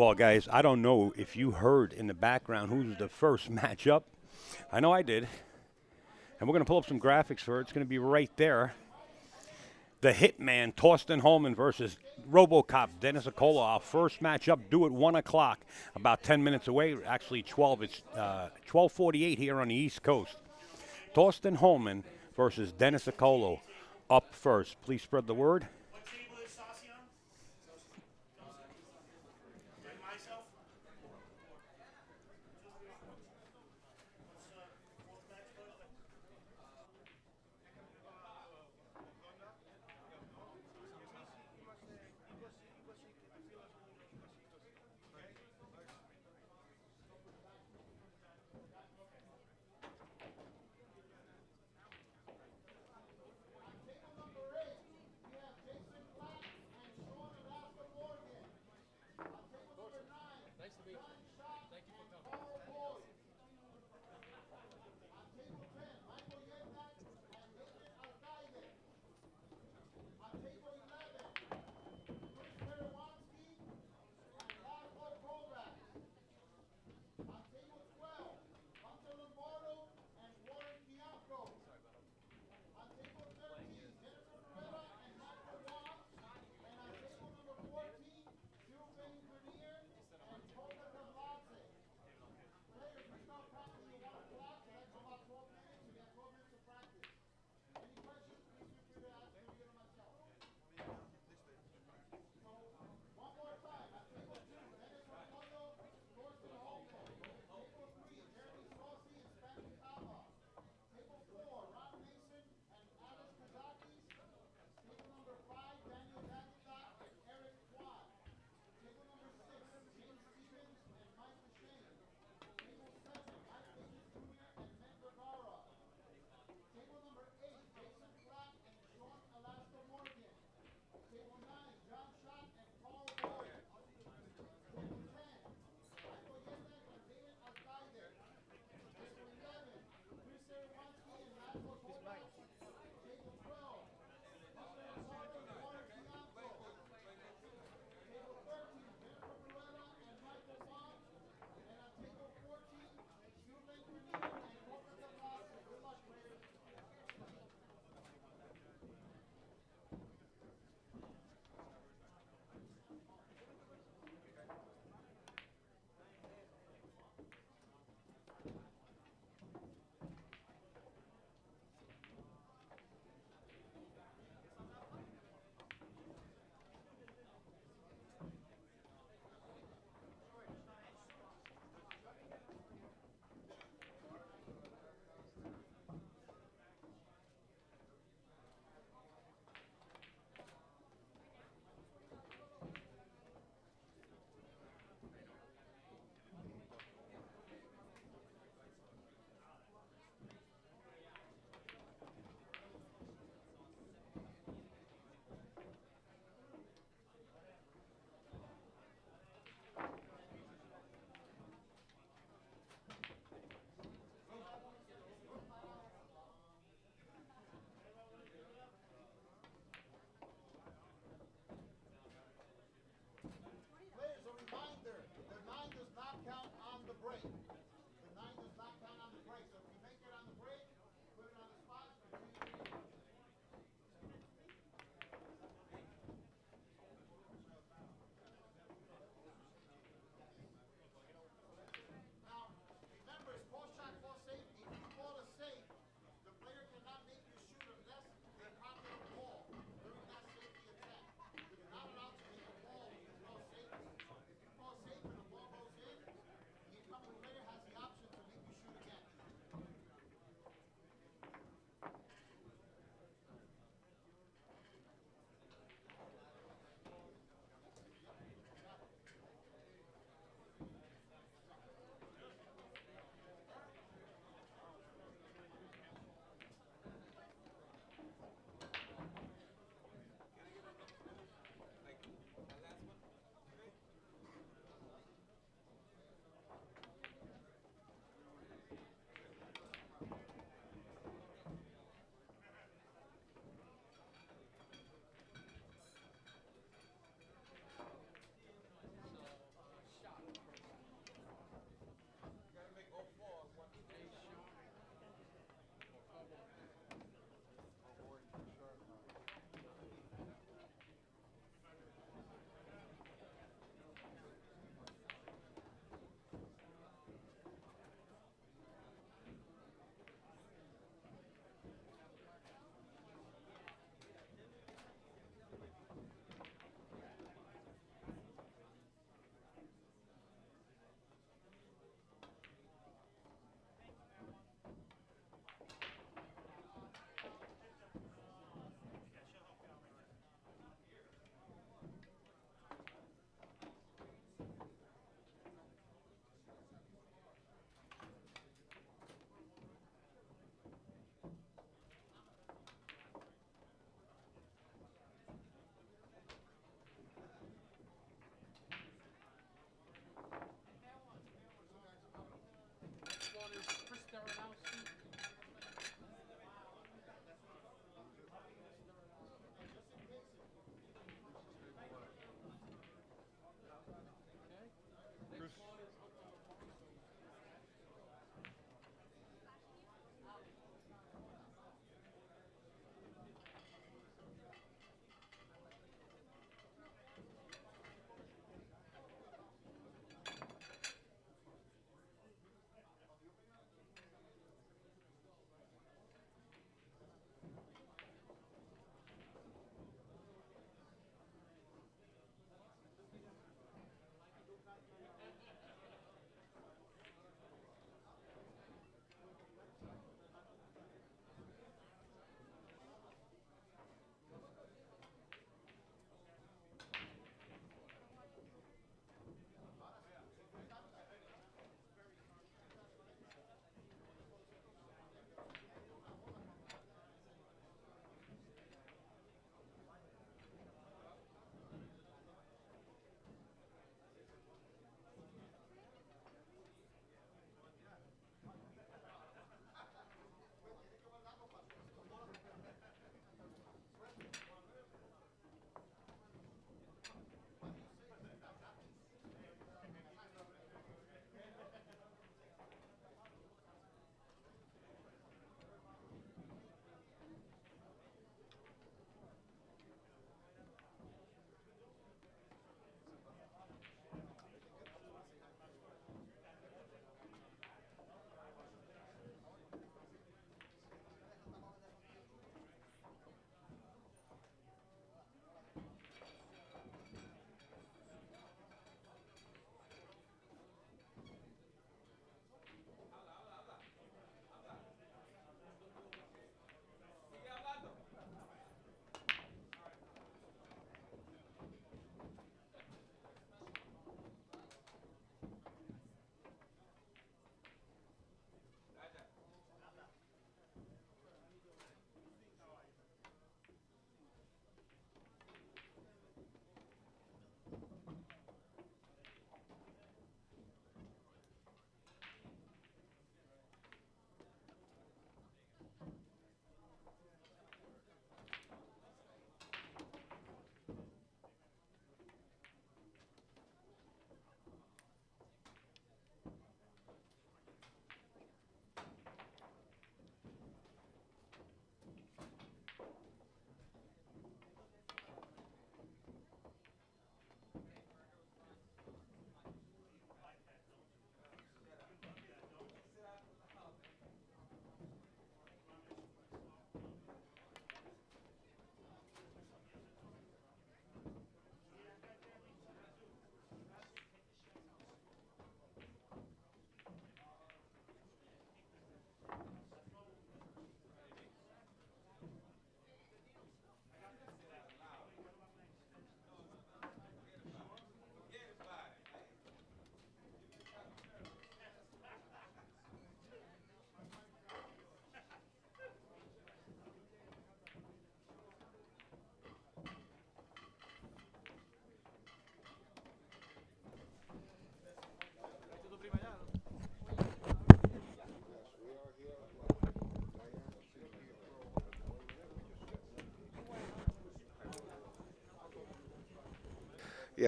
Well, guys, I don't know if you heard in the background who's the first matchup. I know I did. And we're going to pull up some graphics for it. It's going to be right there. The Hitman, Thorsten Hohmann versus RoboCop, Dennis Orcollo. Our first matchup due at 1 o'clock, about 10 minutes away. Actually, 12. It's 12:48 here on the East Coast. Thorsten Hohmann versus Dennis Orcollo up first. Please spread the word.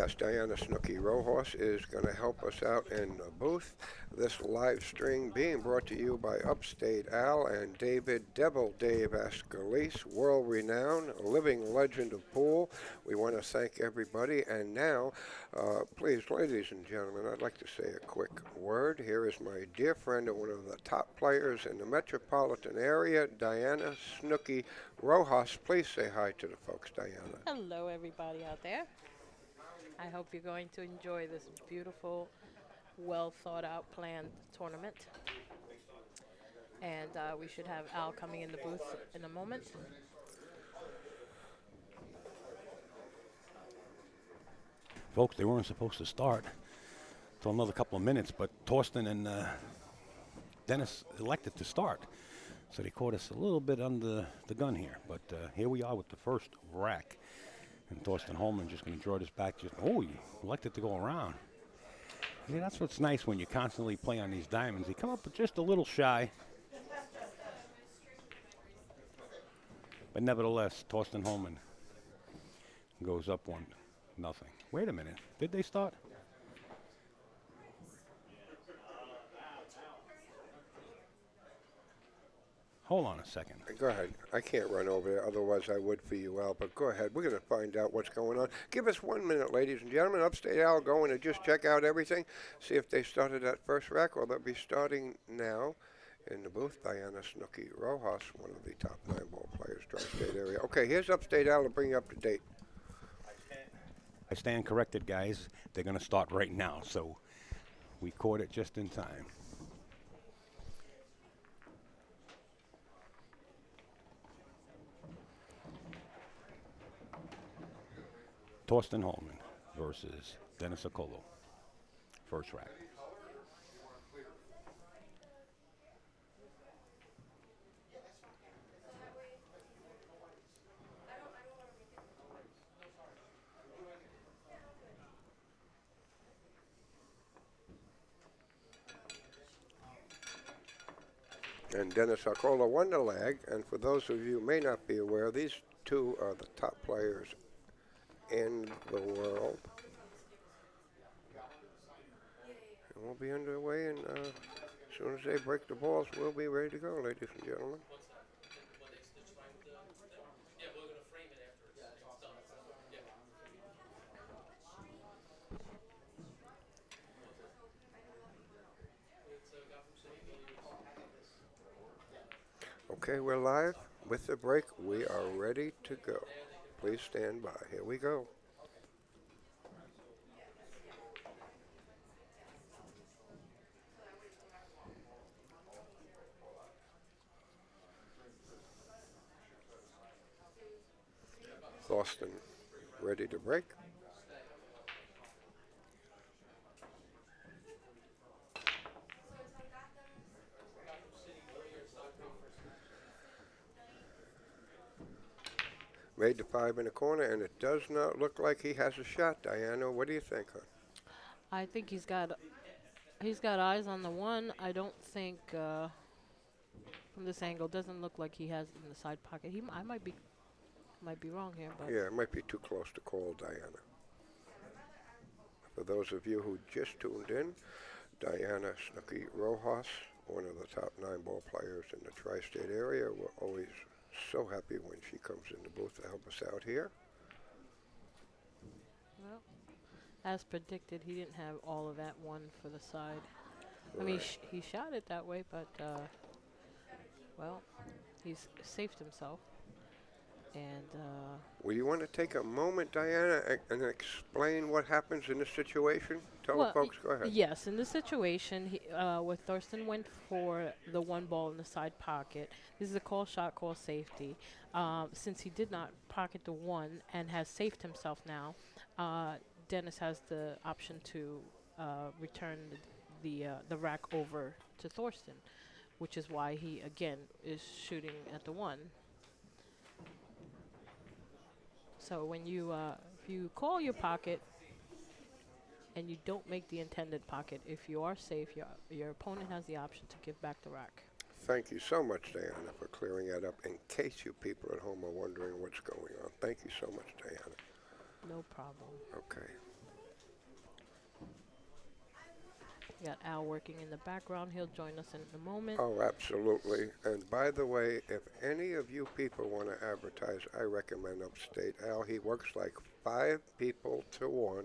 Yes, Diana Snooky Rojas is going to help us out in the booth. This live stream being brought to you by Upstate Al and David Devil Dave Ascalise, world-renowned, living legend of pool. We want to thank everybody. And now, please, ladies and gentlemen, I'd like to say a quick word. Here is my dear friend and one of the top players in the metropolitan area, Diana Snooky Rojas. Please say hi to the folks, Diana. Hello, everybody out there. I hope you're going to enjoy this beautiful, well thought out, planned tournament. And we should have Al coming in the booth in a moment. Folks, they weren't supposed to start until another couple of minutes, but Thorsten and Dennis elected to start. So they caught us a little bit under the gun here. But here we are with the first rack. And Thorsten Hohmann just going to draw this back. You elected to go around. Yeah, that's what's nice when you constantly play on these diamonds. You come up just a little shy. But nevertheless, Thorsten Hohmann goes up 1-0. Wait a minute. Did they start? Hold on a second. Go ahead. I can't run over there, otherwise I would for you, Al, but go ahead. We're going to find out what's going on. Give us 1 minute, ladies and gentlemen. Upstate Al going to just check out everything, see if they started that first rack, or they'll be starting now in the booth. Diana Snooky Rojas, one of the top 9-ball players, tri-state area. Okay, here's Upstate Al to bring you up to date. I stand corrected, guys. They're going to start right now, so we caught it just in time. Thorsten Hohmann versus Dennis Orcollo. First rack. And Dennis Orcollo won the leg, and for those of you who may not be aware, these two are the top players in the world. And we'll be underway, and as soon as they break the balls, we'll be ready to go, ladies and gentlemen. Okay, we're live. With the break, we are ready to go. Please stand by. Here we go. Thorsten, ready to break? Made the 5 in the corner, and it does not look like he has a shot. Diana, what do you think? I think he's got eyes on the 1. I don't think from this angle doesn't look like he has it in the side pocket. I might be wrong here, but yeah, it might be too close to call, Diana. For those of you who just tuned in, Diana Snooky Rojas, one of the top 9-ball players in the tri-state area. We're always so happy when she comes in the booth to help us out here. well, as predicted, he didn't have all of that 1 for the side. Right. I mean, he shot it that way, but well, he's saved himself. And Well, you want to take a moment, Diana, and explain what happens in this situation? Tell the folks, go ahead. Yes, in this situation, where Thorsten went for the 1 ball in the side pocket, this is a call shot, call safety. Since he did not pocket the 1 and has saved himself now, Dennis has the option to return the rack over to Thorsten, which is why he, again, is shooting at the 1. So when you, if you call your pocket and you don't make the intended pocket, if you are safe, your opponent has the option to give back the rack. Thank you so much, Diana, for clearing that up in case you people at home are wondering what's going on. Thank you so much, Diana. No problem. Okay. We got Al working in the background. He'll join us in a moment. Oh, absolutely. And by the way, if any of you people want to advertise, I recommend Upstate Al. He works like 5 people to 1.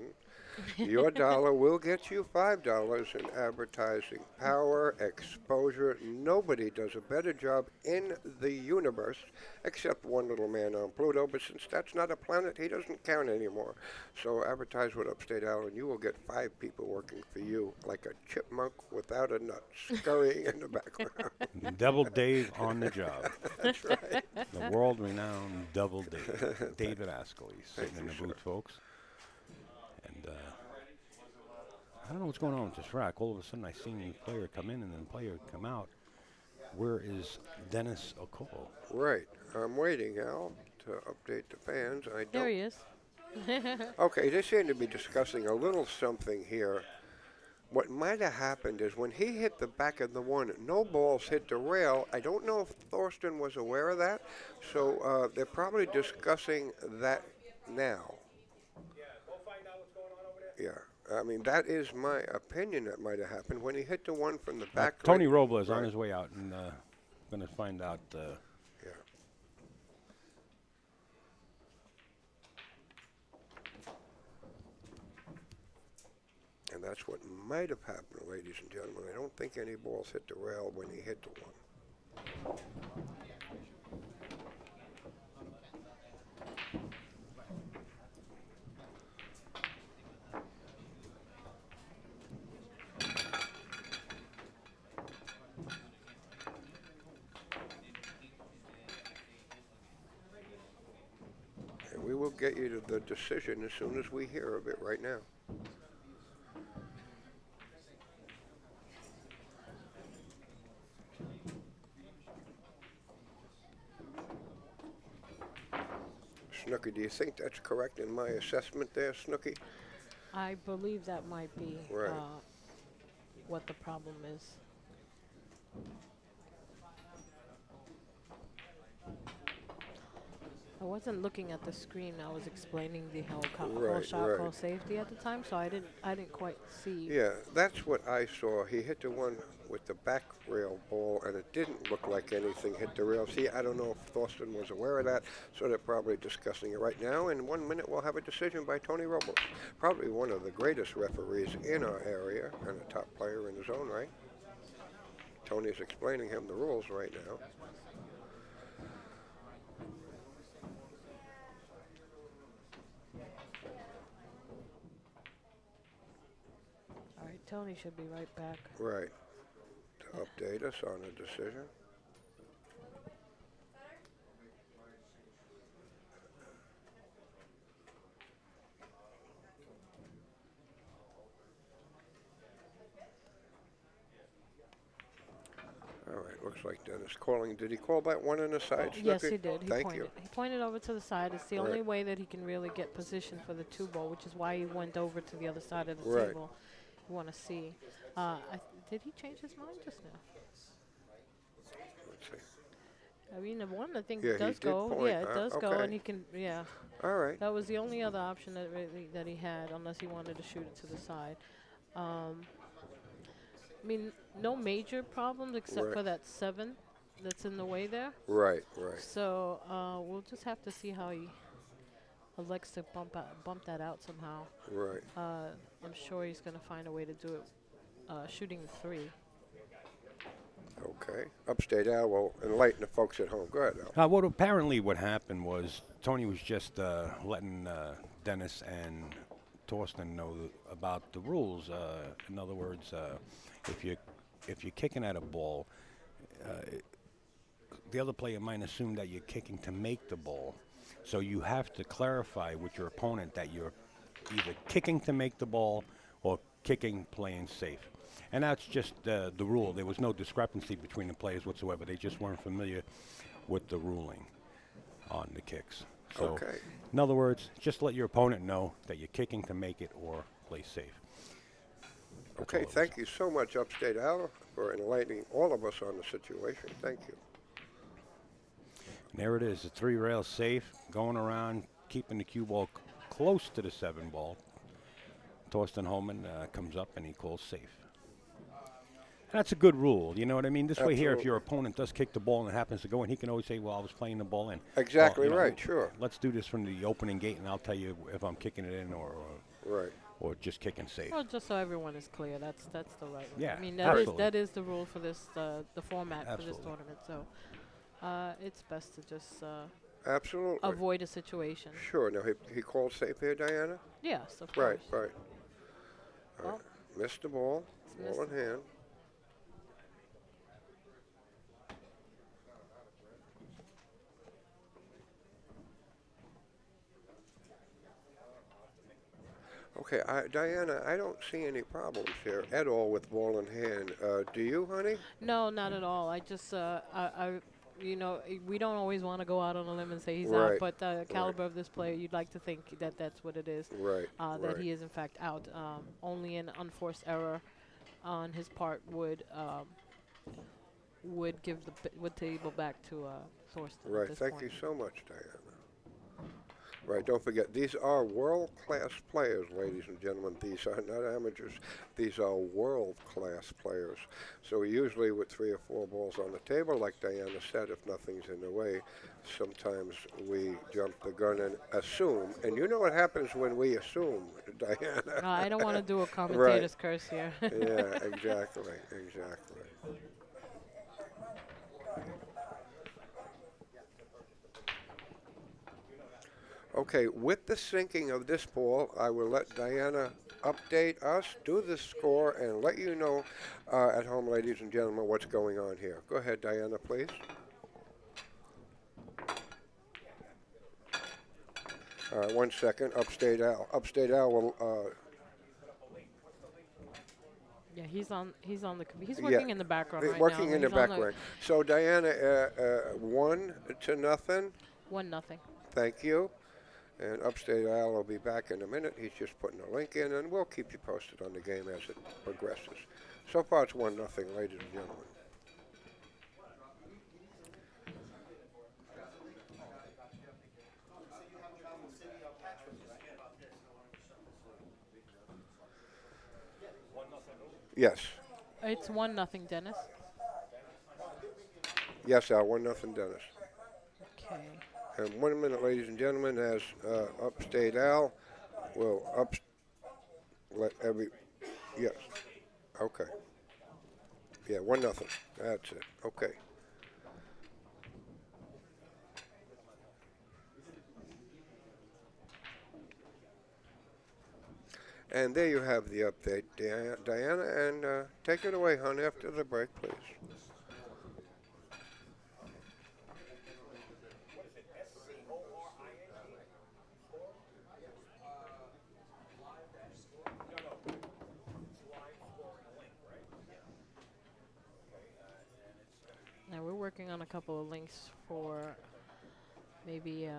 Your dollar will get you $5 in advertising power, exposure. Nobody does a better job in the universe except one little man on Pluto, but since that's not a planet, he doesn't count anymore. So advertise with Upstate Al, and you will get 5 people working for you like a chipmunk without a nut scurrying in the background. Devil Dave on the job. That's right. The world-renowned Devil Dave. David Ascoli sitting in the booth, folks. And I don't know what's going on with this rack. All of a sudden, I seen a player come in and then player come out. Where is Dennis Orcollo? Right. I'm waiting, Al, to update the fans. I don't. There he is. Okay, they seem to be discussing a little something here. What might have happened is when he hit the back of the one, no balls hit the rail. I don't know if Thorsten was aware of that, so they're probably discussing that now. Yeah, go find out what's going on over there. Yeah, I mean, that is my opinion that might have happened when he hit the one from the back. Tony Robles on right. his way out and going to find out. Yeah. And that's what might have happened, ladies and gentlemen. I don't think any balls hit the rail when he hit the one. And we will get you to the decision as soon as we hear of it right now. Snooky, do you think that's correct in my assessment there, Snooky? I believe that might be Right. what the problem is. I wasn't looking at the screen. I was explaining the whole Right, shot right. call safety at the time, so I didn't quite see. Yeah, that's what I saw. He hit the one with the back rail ball, and it didn't look like anything hit the rail. See, I don't know if Thorsten was aware of that, so they're probably discussing it right now. In 1 minute, we'll have a decision by Tony Robles, probably one of the greatest referees in our area and a top player in his own right. Tony's explaining him the rules right now. All right, Tony should be right back. Right. To update us on a decision. All right, looks like Dennis calling. Did he call that one on the side, Yes, Snooki? he did. He Thank pointed. you. He pointed over to the side. It's the Right. only way that he can really get position for the 2-ball, which is why he went over to the other side of the Right. table. You want to see. Did he change his mind just now? Let's see. I mean, the one I think Yeah, he does did go. point, Yeah, it does go, okay. and he can. Yeah, All right. that was the only other option that he had, unless he wanted to shoot it to the side. I mean, no major problems except Right. for that 7 that's in the way there. Right, right. So we'll just have to see how he elects to bump that out somehow. Right. I'm sure he's going to find a way to do it, shooting 3. Okay. Upstate Al will enlighten the folks at home. Go ahead, Al. What apparently what happened was Tony was just letting Dennis and Thorsten know about the rules. In other words, if you're kicking at a ball, the other player might assume that you're kicking to make the ball. So you have to clarify with your opponent that you're either kicking to make the ball or kicking playing safe. And that's just the rule. There was no discrepancy between the players whatsoever. They just weren't familiar with the ruling on the kicks. So, Okay. in other words, just let your opponent know that you're kicking to make it or play safe. That's Okay, all it was. thank you so much, Upstate Al, for enlightening all of us on the situation. Thank you. And there it is, the 3-rail safe, going around, keeping the cue ball close to the 7 ball. Thorsten Hohmann comes up and he calls safe. That's a good rule. You know what I mean? This way here, if Absolutely. your opponent does kick the ball and it happens to go in, he can always say, well, I was playing the ball in. Exactly Well, right, sure. let's do this from the opening gate, and I'll tell you if I'm kicking it in Right. or just kicking safe. Well, just so everyone is clear, that's the right one. Yeah, I mean, absolutely. that is the rule for this the format for this Absolutely. tournament. So it's best to just Absolutely. avoid a situation. Sure. Now, he called safe here, Diana? Yes, of Right, course. right. All Well, right. Missed the ball. it's Ball in missed. hand. Okay, Diana, I don't see any problems here at all with ball in hand. Do you, honey? No, not at all. I just you know, we don't always want to go out on a limb and say he's out, Right, but the caliber of this player, you'd like to think that that's what it is. Right, That right. he is in fact out. Only an unforced error on his part would give would table back to Thorsten at Right. this Thank point. you so much, Diana. Right. Don't forget, these are world-class players, ladies and gentlemen. These are not amateurs. These are world-class players. So usually with 3 or 4 balls on the table, like Diana said, if nothing's in the way, sometimes we jump the gun and assume. And you know what happens when we assume, Diana? I don't want to do a commentator's curse here. Yeah, exactly, exactly. Okay, with the sinking of this ball, I will let Diana update us, do the score, and let you know at home, ladies and gentlemen, what's going on here. Go ahead, Diana, please. All right, 1 second. Upstate Al. Upstate Al will. Yeah, he's on the he's Yeah, working in the background right working now. in the He's on background. So Diana, 1-0. 1-0. Thank you. And Upstate Al will be back in a minute. He's just putting a link in, and we'll keep you posted on the game as it progresses. So far, it's 1-0, ladies and gentlemen. Yes. It's 1-0, Dennis. Yes, Al. 1-0, Dennis. Okay. And 1 minute, ladies and gentlemen, as Upstate Al will let every. Yes. Okay. Yeah, 1-0. That's it. Okay. And there you have the update, Diana, and take it away, hon, after the break, please. Now we're working on a couple of links for maybe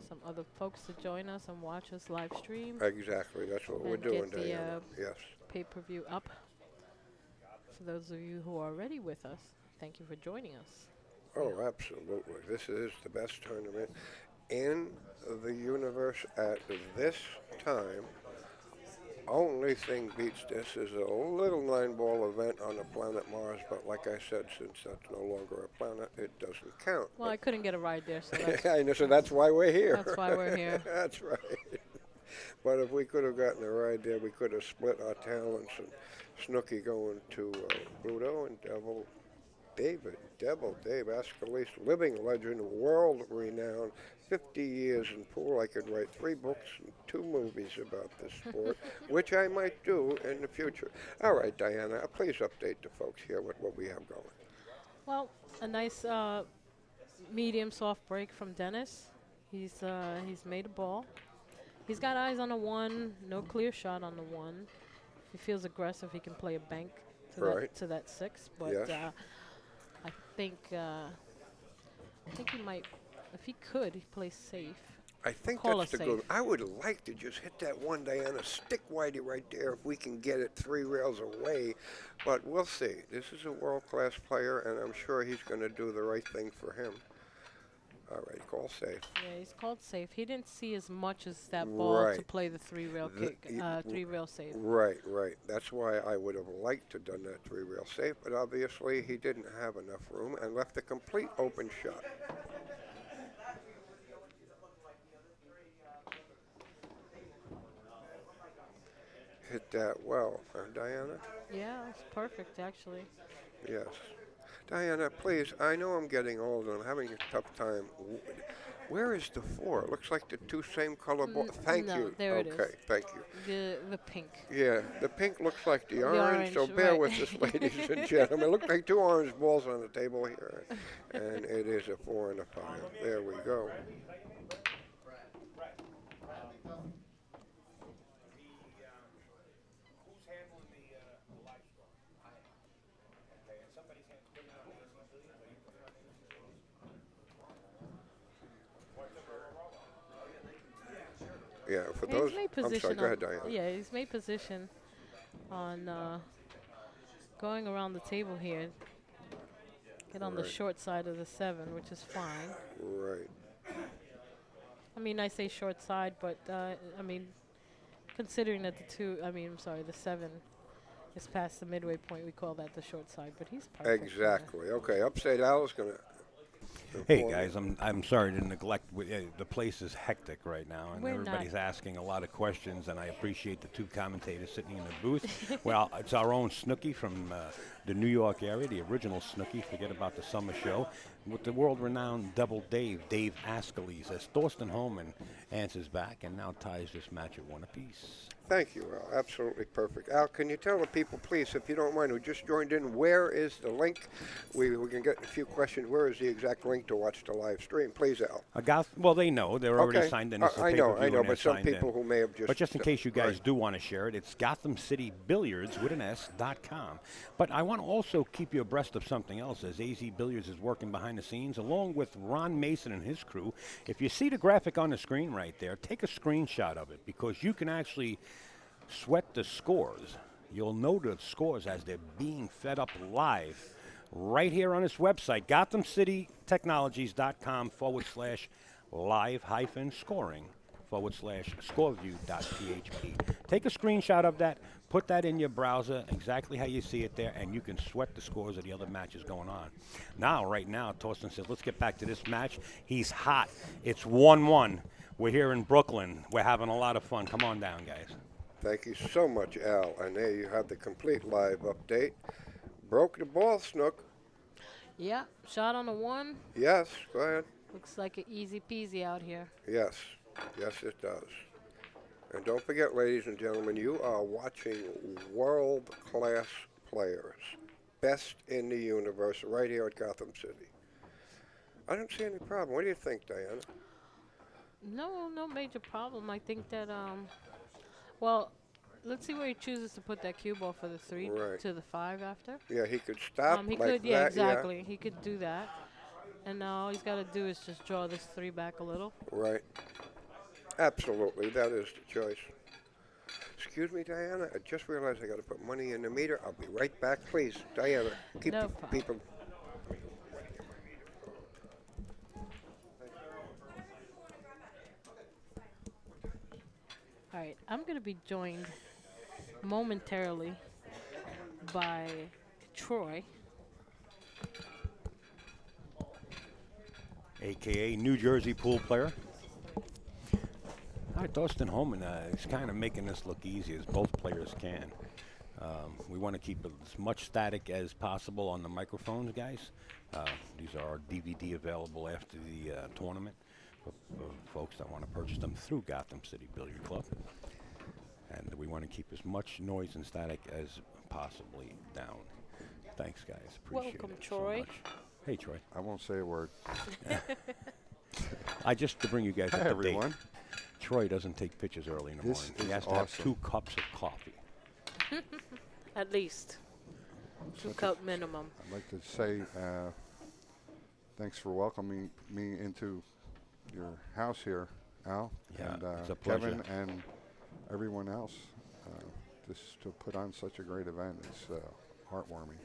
some other folks to join us and watch us live stream Exactly, that's what we're and doing, get the Diana. Yes. pay-per-view up. For those of you who are already with us, thank you for joining us. Oh, absolutely. This is the best tournament in the universe at this time. Only thing beats this is a little 9-ball event on the planet Mars, but like I said, since that's no longer a planet, it doesn't count. Well, I couldn't get a ride there, so I know, so that's why we're here. that's why we're here. That's right. But if we could have gotten a ride there, we could have split our talents, and Snooky going to Pluto and Dave Ascalise, living legend, world-renowned, 50 years in pool. I could write 3 books and 2 movies about this sport, which I might do in the future. All right, Diana, please update the folks here with what we have going. Well, a nice medium soft break from Dennis. He's made a ball. He's got eyes on a 1, no clear shot on the 1. If he feels aggressive, he can play a bank to that 6. But Yes. I think he might, if he could, he'd play safe. I think Call that's us the good. safe. I would like to just hit that one, Diana, stick Whitey right there if we can get it 3 rails away. But we'll see. This is a world-class player, and I'm sure he's going to do the right thing for him. All right, call safe. Yeah, he's called safe. He didn't see as much as that ball to Right. play the 3-rail kick, 3-rail save. Right, right. That's why I would have liked to done that 3-rail safe, but obviously he didn't have enough room and left a complete open shot. Hit that well, Diana? Yeah, it's perfect actually. Yes. Diana, please, I know I'm getting old and I'm having a tough time. Where is the 4? It looks like the two same color balls. Thank no, you. there it is. Okay, thank you. The pink. Yeah, the pink looks like the The orange, so orange, bear right. with us, ladies and gentlemen. It looks like two orange balls on the table here, and it is a 4 and a 5. There we go. Yeah, for Yeah, those. he's made I'm position sorry. Go ahead, Diana. Yeah, he's made position on going around the table here. Get on the Right. short side of the 7, which is fine. Right. I mean, I say short side, but I mean, considering that the 7 is past the midway point, we call that the short side. But he's perfect. there. Exactly. Okay, Upstate Al is going to. Hey guys, I'm sorry to neglect. The place is hectic right now, and We're everybody's not. asking a lot of questions. And I appreciate the two commentators sitting in the booth. Well, it's our own Snooki from the New York area, the original Snooki. Forget about the summer show with the world-renowned Double Dave Askeles, as Thorsten Hohmann answers back and now ties this match at 1 apiece. Thank you, Al. Absolutely perfect. Al, can you tell the people, please, if you don't mind, who just joined in, where is the link? We can get a few questions. Where is the exact link to watch the live stream? Please, Al. Well, they know. They're already Okay. signed in. It's a I know, pay-per-view and they're but some signed in. people who may have just. But just in case you guys right. do want to share it, it's Gotham City Billiards with an S.com. But I want to also keep you abreast of something else, as AZ Billiards is working behind the scenes along with Ron Mason and his crew. If you see the graphic on the screen right there, take a screenshot of it, because you can actually sweat the scores. You'll know the scores as they're being fed up live right here on this website, GothamCityTechnologies.com/live-scoring/scoreview.php. Take a screenshot of that, put that in your browser exactly how you see it there, and you can sweat the scores of the other matches going on. Right now, Thorsten says, let's get back to this match. He's hot. It's 1-1. We're here in Brooklyn. We're having a lot of fun. Come on down, guys. Thank you so much, Al. And there you have the complete live update. Broke the ball, Snook. Yeah, shot on the 1. Yes, go ahead. Looks like an easy peasy out here. Yes, yes, it does. And don't forget, ladies and gentlemen, you are watching world-class players, best in the universe, right here at Gotham City. I don't see any problem. What do you think, Diana? No major problem. I think that well, let's see where he chooses to put that cue ball for the 3 Right. to the 5 after. Yeah, he could stop He like could, that. yeah, exactly. He could do that. And all he's got to do is just draw this 3 back a little. Right. Absolutely, that is the choice. Excuse me, Diana. I just realized I got to put money in the meter. I'll be right back, please. Diana, keep No the problem. people. All right, I'm going to be joined momentarily by Troy. A.K.A. New Jersey pool player. All right, Thorsten Hohmann is kind of making this look easy as both players can. We want to keep as much static as possible on the microphones, guys. These are DVD available after the tournament for folks that want to purchase them through Gotham City Billiard Club. And we want to keep as much noise and static as possibly down. Thanks, guys. Appreciate Welcome, it Troy. so much. Hey, Troy. I won't say a word. Just to bring you guys Hi, up to date. everyone. Troy doesn't take pictures early in the This morning. He is has to have awesome. 2 cups of coffee. At least. 2-cup minimum. I'd like to say thanks for welcoming me into your house here, Al, Yeah, and it's a pleasure. Kevin, and everyone else. Just to put on such a great event is heartwarming.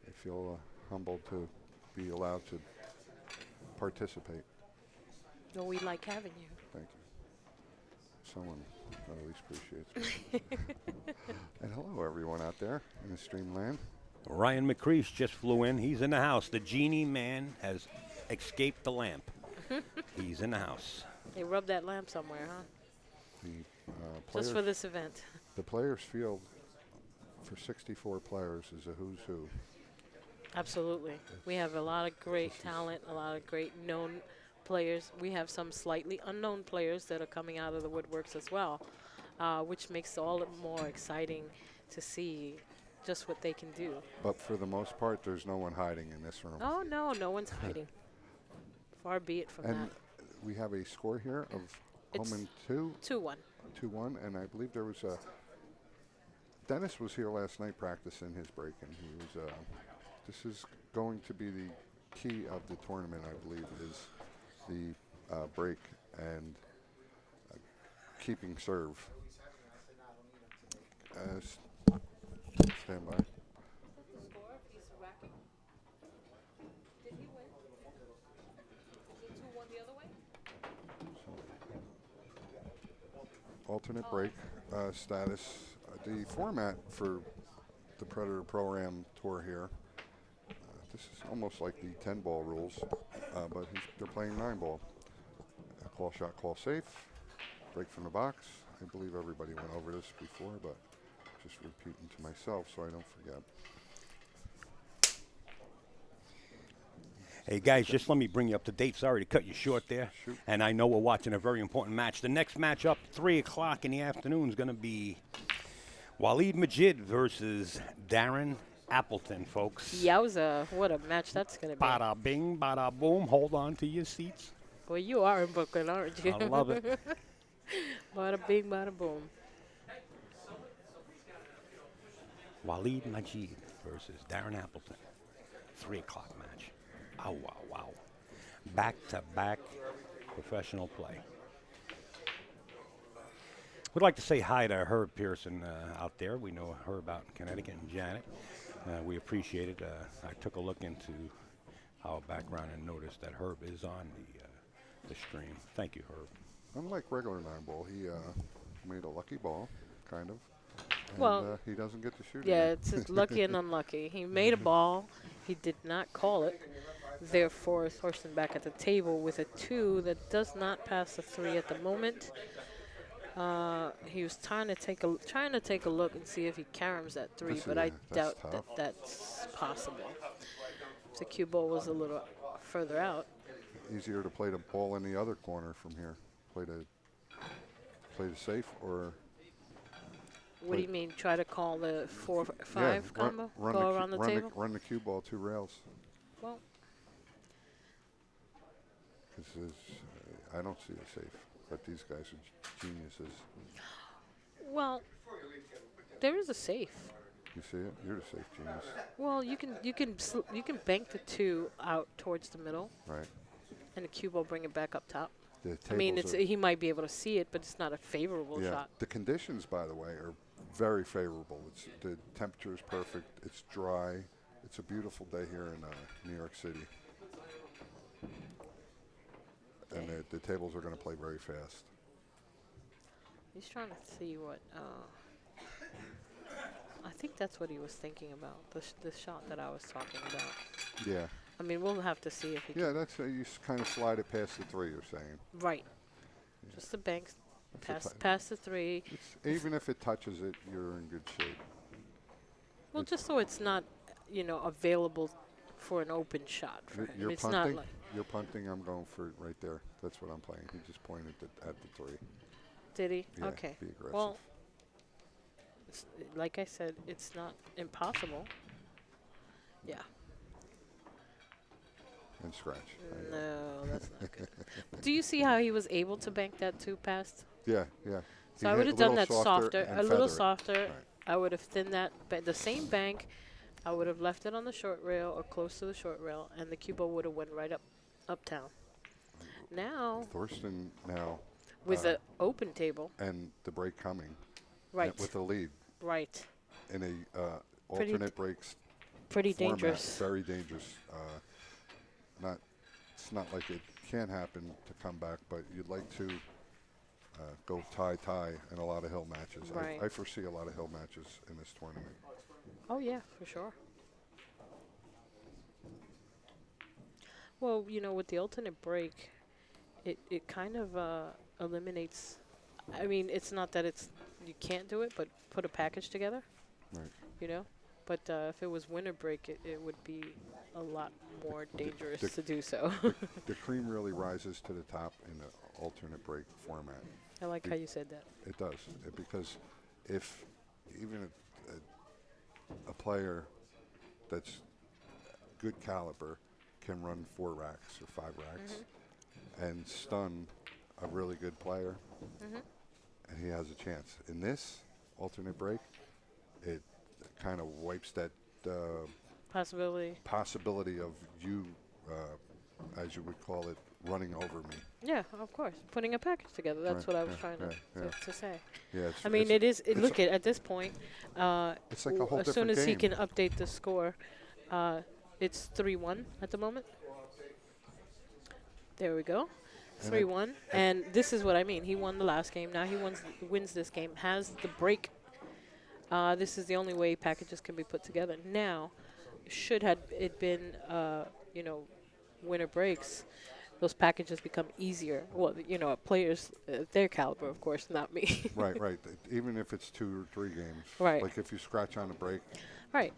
I feel humbled to be allowed to participate. Well, we like having you. Thank you. Someone at least appreciates me. And hello, everyone out there in the streamland. Ryan McCreesh just flew in. He's in the house. The genie man has escaped the lamp. He's in the house. They rubbed that lamp somewhere, huh? The Just for players, this event. the players' field for 64 players is a who's who. Absolutely. We have a lot of great talent, a lot of great known players. We have some slightly unknown players that are coming out of the woodworks as well, which makes all the more exciting to see just what they can do. But for the most part, there's no one hiding in this room. Oh, no, no one's hiding. Far be it from And that. we have a score here of It's Hohmann 2, 2-1. 2-1, and I believe there was a Dennis was here last night practicing his break, and he was. This is going to be the key of the tournament, I believe, is the break and keeping serve. Stand by. Alternate break status. The format for the Predator Pro-Am Tour here, this is almost like the 10-ball rules, but they're playing 9-ball. Call shot, call safe, break from the box. I believe everybody went over this before, but just repeating to myself so I don't forget. Hey, guys, just let me bring you up to date. Sorry to cut you short there. Shoot. And I know we're watching a very important match. The next match up, 3 o'clock in the afternoon, is going to be Walid Majid versus Darrin Appleton, folks. Yowza, what a match that's going to be. Bada bing, bada boom. Hold on to your seats. Well, you are in Brooklyn, aren't you? I love it. Bada bing, bada boom. Walid Majid versus Darrin Appleton. 3 o'clock match. Oh, wow, wow. Back-to-back professional play. We'd like to say hi to Herb Pearson out there. We know Herb out in Connecticut and Janet. We appreciate it. I took a look into our background and noticed that Herb is on the stream. Thank you, Herb. Unlike regular 9-ball, he made a lucky ball, kind of. And Well, he doesn't get to shoot Yeah, it. it's just lucky and unlucky. He made a ball. He did not call it. Therefore, Thorsten back at the table with a 2 that does not pass a 3 at the moment. He was trying to take a look and see if he caroms that 3, That's but a- I that's doubt that tough. that's possible. If the cue ball was a little further out. Easier to play the ball in the other corner from here. Play the safe or What do you mean? Try to call the 4-5 combo? run Go the around the run table? run the cue ball 2 rails. Well, This is I don't see a safe, but these guys are geniuses. well, there is a safe. You see it? You're the safe genius, Well, you can bank the 2 out towards the middle, right? and the cue ball bring it back up top. The I mean, tables he might be able to see it, but it's not a favorable yeah. shot. The conditions, by the way, are very favorable. The temperature is perfect. It's dry. It's a beautiful day here in New York City. And the tables are going to play very fast. He's trying to see what. I think that's what he was thinking about. The shot that I was talking about. Yeah. I mean, we'll have to see if he Yeah, that's you kind of slide it past the 3. You're saying. can. Right. Just the banks. That's a Past the 3. Even if it touches it, you're in good shape. Well, just so it's not, available for an open shot for him. You're It's punting. not like. You're punting. I'm going for it right there. That's what I'm playing. He just pointed at the 3. Did he? Yeah, Okay. be aggressive. Well, like I said, it's not impossible. Yeah. And scratch. No, that's not good. Do you see how he was able to bank that 2 past? Yeah, yeah. So He I would hit have done that little softer, and a little feather it. softer. Right. I would have thinned that, but the same bank, I would have left it on the short rail or close to the short rail, and the cue ball would have went right uptown. Now, Thorsten now with the open table, and the break coming. right, With the lead right, in a Pretty alternate breaks pretty format. dangerous. Very dangerous. It's not like it can happen to come back, but you'd like to go tie in a lot of hill matches. Right. I foresee a lot of hill matches in this tournament. Oh yeah, for sure. Well, with the alternate break, it kind of eliminates. I mean, it's not that you can't do it, but put a package together. Right. But if it was winter break, it would be a lot more dangerous the- to do so. The cream really rises to the top in the alternate break format. I like how you said that. It does, because if even a player that's good caliber can run 4 racks or 5 racks and stun a really good player, and he has a chance. In this alternate break, it kind of wipes that Possibility. of you, as you would call it, running over me. Yeah, of course. Putting a package together. That's Right, what I was yeah, trying yeah. to say. Yeah, I mean, look at this point. It's like a whole as soon different as he game. can update the score, it's 3-1 at the moment. There we go. And 3-1. And this is what I mean. He won the last game. Now he wins this game. Has the break. This is the only way packages can be put together. Now, should had it been, winter breaks, those packages become easier. Well, players, their caliber, of course, not me. Right. Even if it's 2 or 3 games. Right. Like if you scratch on a break, Right.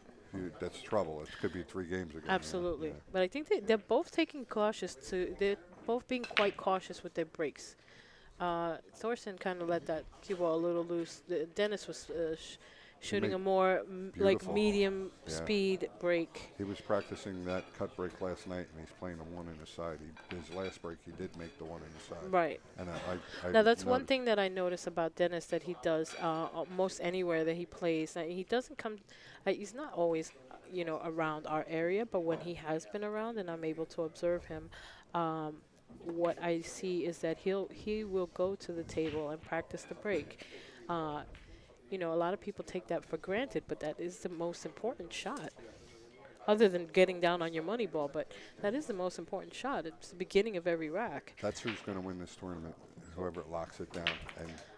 that's trouble. It could be 3 games again. Absolutely. Yeah. But I think they're both taking they're both being quite cautious with their breaks. Thorsten kind of let that cue ball a little loose. Dennis was shooting made a more beautiful. medium Yeah. speed break. He was practicing that cut break last night, and he's playing a 1 in the side. His last break, he did make the 1 in the side. Right. And I Now, that's one noted- thing that I notice about Dennis that he does almost anywhere that he plays. He doesn't come, he's not always, around our area, but when he has been around and I'm able to observe him, what I see is that he will go to the table and practice the break. A lot of people take that for granted, but that is the most important shot. Other than getting down on your money ball, but that is the most important shot. It's the beginning of every rack. That's who's going to win this tournament, whoever locks it down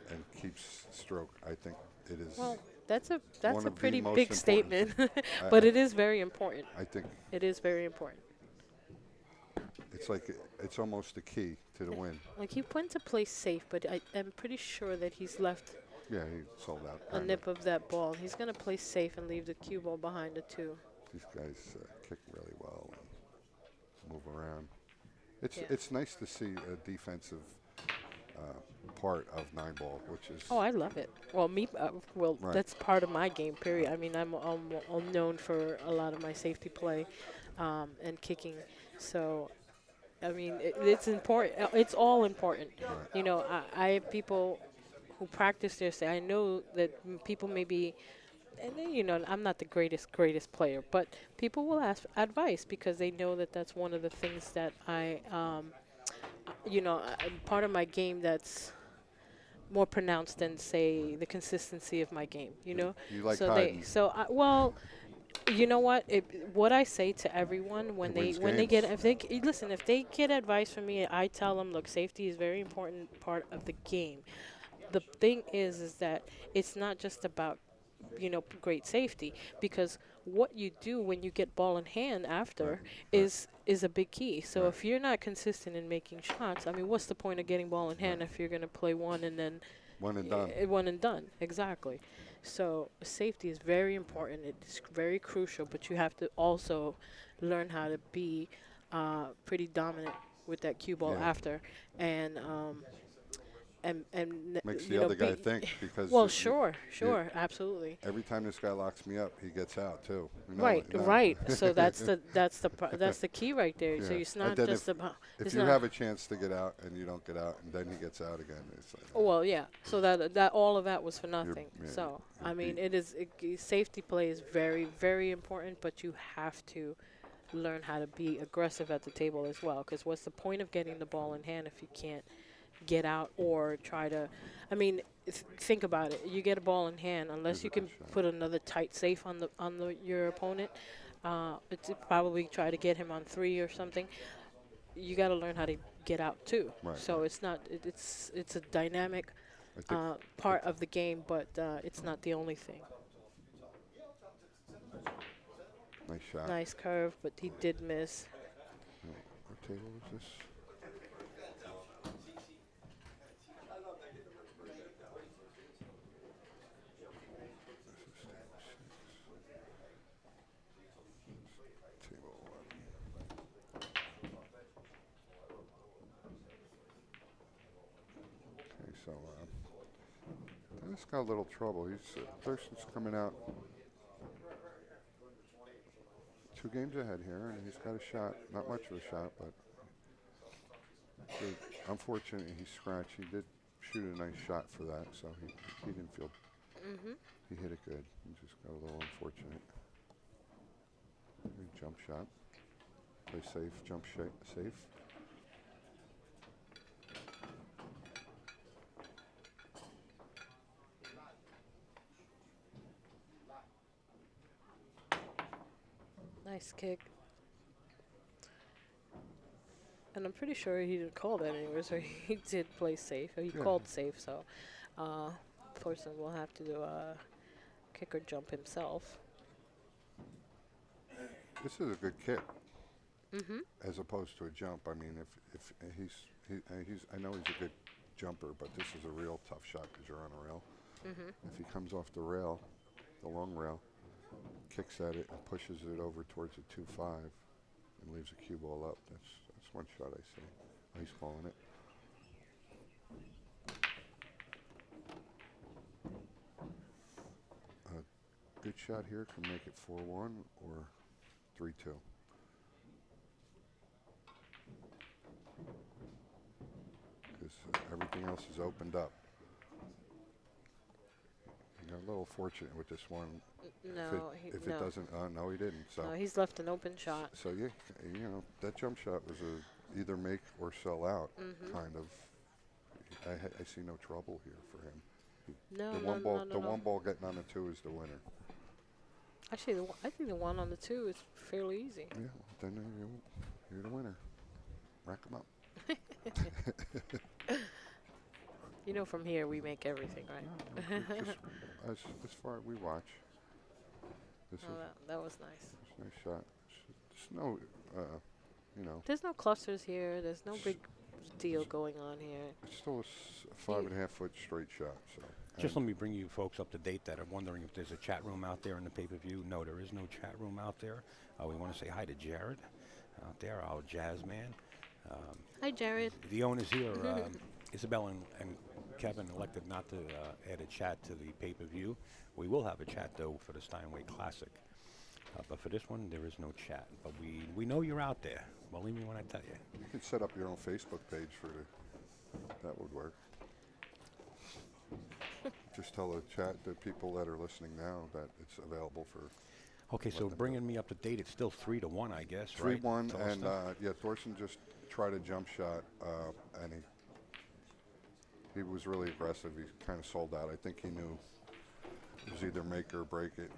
and keeps stroke. I think it is. Well, that's one a of the pretty most big important. statement, but it is very important. I think It is very important. it's like it's almost the key to the win. Like, he went to play safe, but I'm pretty sure that he's left Yeah, he sold out. a kinda. nip of that ball. He's going to play safe and leave the cue ball behind the 2. These guys kick really well and move around. It's Yeah. it's nice to see a defensive part of 9-ball, which is Oh, I love it. Well, Right. that's part of my game, period. I mean, I'm known for a lot of my safety play and kicking. So, I mean, it's important. It's all important. Right. I have people who practice their say. I know that people may be, and then, I'm not the greatest player, but people will ask advice because they know that that's one of the things that part of my game that's more pronounced than, say, the consistency of my game. You like so hiding. you know what? What I say to everyone when It they wins get games. if they get advice from me, I tell them, look, safety is a very important part of the game. The thing is that it's not just about great safety, because what you do when you get ball in hand after is a big key. So Right. if you're not consistent in making shots, I mean, what's the point of getting ball in hand if you're going to play one and then 1 and done. one and done? Exactly. So safety is very important. It's very crucial, but you have to also learn how to be pretty dominant with that cue ball Yeah. after, and Makes the other guy think, because Well, sure, absolutely. every time this guy locks me up, he gets out too. Right. So that's the key right there. So Yeah. it's not And then just about. If it's you not- have a chance to get out and you don't get out, and then he gets out again, it's like, Well, yeah. So that all of that was for nothing. yeah, So you're I mean, beat. safety play is very, very important, but you have to learn how to be aggressive at the table as well. Because what's the point of getting the ball in hand if you can't get out or try to? I mean, think about it. You get a ball in hand, unless Here's you a can good shot. put another tight safe on your opponent. It's probably try to get him on 3 or something. you got to learn how to get out too. Right, So right. it's not. It's a dynamic I think part of the game, but it's not the only thing. nice shot. Nice curve, but he did miss. What table is this? Table 11. Okay, so Dennis got a little trouble. Thurston's coming out 2 games ahead here, and he's got a shot. Not much of a shot, but unfortunately he scratched. He did shoot a nice shot for that, so he didn't feel. He hit it good. He just got a little unfortunate. Good jump shot. Play safe. Jump safe. Nice kick. And I'm pretty sure he didn't call that anywhere, so he did play safe. Or he Yeah. called safe, so Thorsten will have to do a kick or jump himself. This is a good kick. As opposed to a jump. I mean, if he's I know he's a good jumper, but this is a real tough shot because you're on a rail. If he comes off the rail, the long rail, kicks at it and pushes it over towards the 2-5 and leaves a cue ball up, that's one shot I see. Oh, he's calling it. A good shot here can make it 4-1 or 3-2. Because everything else is opened up. He got a little fortunate with this one. No, If no. it doesn't, no, he didn't. So, No, he's left an open shot. so yeah, that jump shot was a either make or sell out kind of. I see no trouble here for him. No, The no, one ball, no, no, the no. one ball getting on the 2 is the winner. Actually, I think the one on the 2 is fairly easy. Yeah, then you're the winner. Rack 'em up. You know, from here we make everything, right? Just as far as we watch, this Oh, is that was nice. a nice shot. There's no, There's no clusters here. There's no big deal going on here. it's still a 5.5 foot straight shot. So Just and let me bring you folks up to date that are wondering if there's a chat room out there in the pay-per-view. No, there is no chat room out there. We want to say hi to Jared out there, our jazz man. Hi, Jared. The owners here, Isabel and Kevin, elected not to add a chat to the pay-per-view. We will have a chat, though, for the Steinway Classic. But for this one, there is no chat. But we know you're out there. Believe me when I tell you. you can set up your own Facebook page that would work. Just tell the chat, the people that are listening now, that it's available for Okay, so them bringing me up to date, it's still 3-1, I guess, right? 3-1, Thorsten? and Thorsten just tried a jump shot, and he was really aggressive. He kind of sold out. I think he knew it was either make or break it,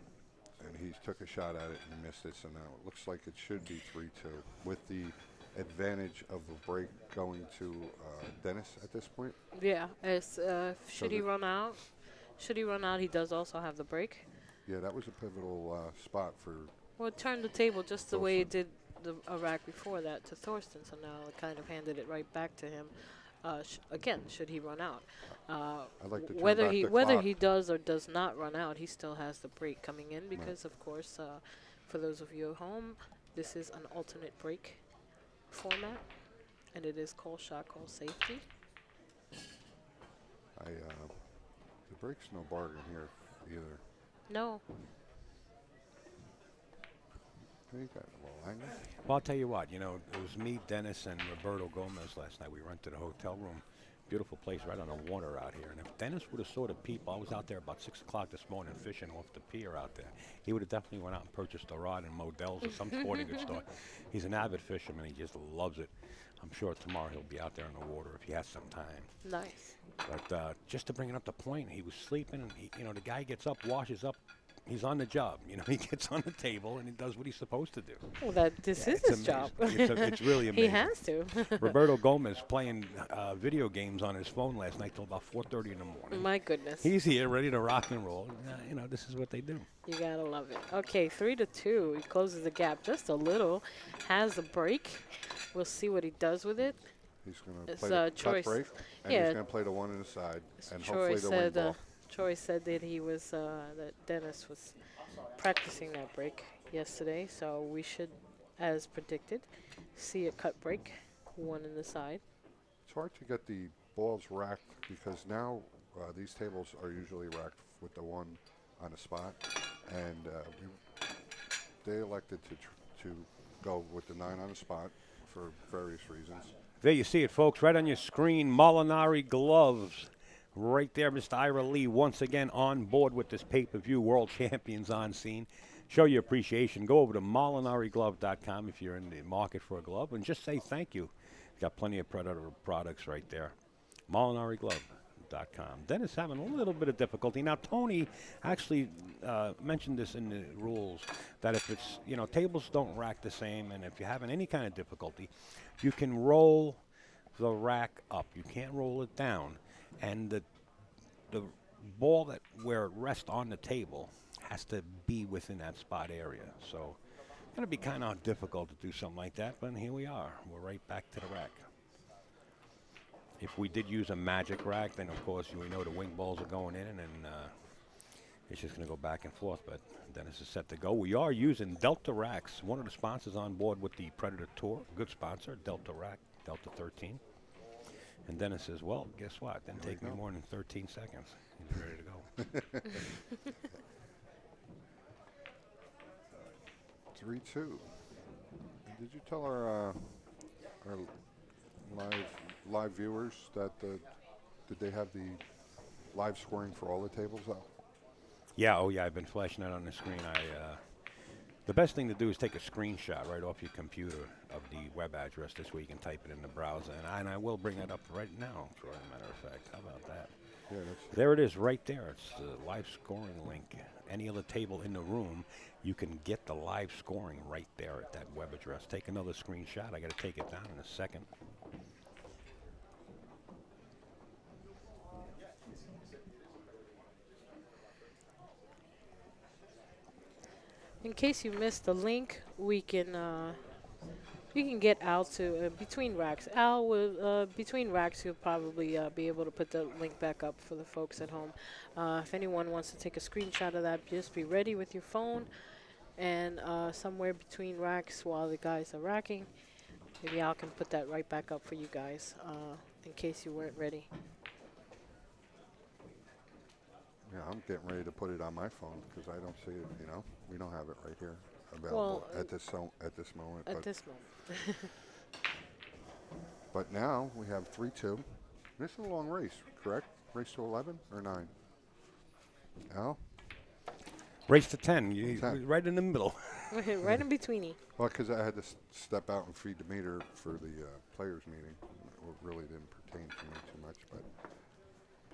and he took a shot at it and missed it. So now it looks like it should be 3-2, with the advantage of a break going to Dennis at this point. Yeah. Should he the- run out? Should he run out? He does also have the break. Yeah, that was a pivotal spot for. Well, it turned the table just the way it did a rack before that to Thorsten. So now it kind of handed it right back to him. Again, should he run out? I'd like to turn Whether back he the whether clock. he does or does not run out, he still has the break coming in because, of course, for those of you at home, this is an alternate break format, and it is call shot, call safety. The break's no bargain here either. No, You got a little angle. Well, I'll tell you what, it was me, Dennis, and Roberto Gomez last night. We rented a hotel room. Beautiful place right on the water out here. And if Dennis would have saw the people, I was out there about 6 o'clock this morning fishing off the pier out there. He would have definitely went out and purchased a rod in Modell's or some sporting goods store. He's an avid fisherman. He just loves it. I'm sure tomorrow he'll be out there in the water if he has some time. nice. But just to bring it up to point, he was sleeping, and the guy gets up, washes up, He's on the job. You know, he gets on the table and he does what he's supposed to do. Well, this is It's his job. It's really He amazing. has to. Roberto Gomez playing video games on his phone last night till about 4:30 in the morning. My goodness. He's here, ready to rock and roll. You know, this is what they do. You gotta love it. Okay, 3-2. He closes the gap just a little. Has a break. We'll see what he does with it. He's going to It's, play the choice. cut break, and Yeah. he's going to play the one in the side, and Troy hopefully the wing said, ball. Troy said that he was that Dennis was practicing that break yesterday, so we should, as predicted, see a cut break, one in the side. It's hard to get the balls racked because now these tables are usually racked with the one on a spot, and they elected to go with the 9 on a spot for various reasons. There you see it, folks, right on your screen. Molinari gloves. Right there, Mr. Ira Lee, once again on board with this pay-per-view. World champions on scene. Show your appreciation. Go over to molinariglove.com if you're in the market for a glove, and just say thank you. Got plenty of Predator products right there. molinariglove.com. Dennis having a little bit of difficulty. Now, Tony actually mentioned this in the rules, that if it's, you know, tables don't rack the same, and if you're having any kind of difficulty, you can roll the rack up. You can't roll it down. And the ball that where it rests on the table has to be within that spot area. So it's going to be kind of difficult to do something like that, but here we are. We're right back to the rack. If we did use a magic rack, then of course we know the wing balls are going in, and it's just going to go back and forth. But Dennis is set to go. We are using Delta Racks, one of the sponsors on board with the Predator Tour. Good sponsor, Delta Rack, Delta 13. And Dennis says, well, guess what? Didn't take me more than 13 seconds. He's ready to go. 3-2. Did you tell our live viewers that did they have the live scoring for all the tables up? Yeah, oh yeah, I've been flashing that on the screen. The best thing to do is take a screenshot right off your computer of the web address this week and type it in the browser. And I will bring that up right now, Troy, as a matter of fact. How about that? Yeah, there it is right there. It's the live scoring link. Any other table in the room, you can get the live scoring right there at that web address. Take another screenshot. I got to take it down in a second. In case you missed the link, we can get Al to between racks. Al will between racks. You'll probably be able to put the link back up for the folks at home. If anyone wants to take a screenshot of that, just be ready with your phone, and somewhere between racks while the guys are racking, maybe Al can put that right back up for you guys in case you weren't ready. Yeah, I'm getting ready to put it on my phone because I don't see it. You know, we don't have it right here available at this moment. At this moment. But now we have 3-2. This is a long race, correct? Race to 11 or 9? Al? Race to 10. 10. Right in the middle. Right in betweeny. Well, because I had to step out and feed the meter for the players meeting. It really didn't pertain to me too much, but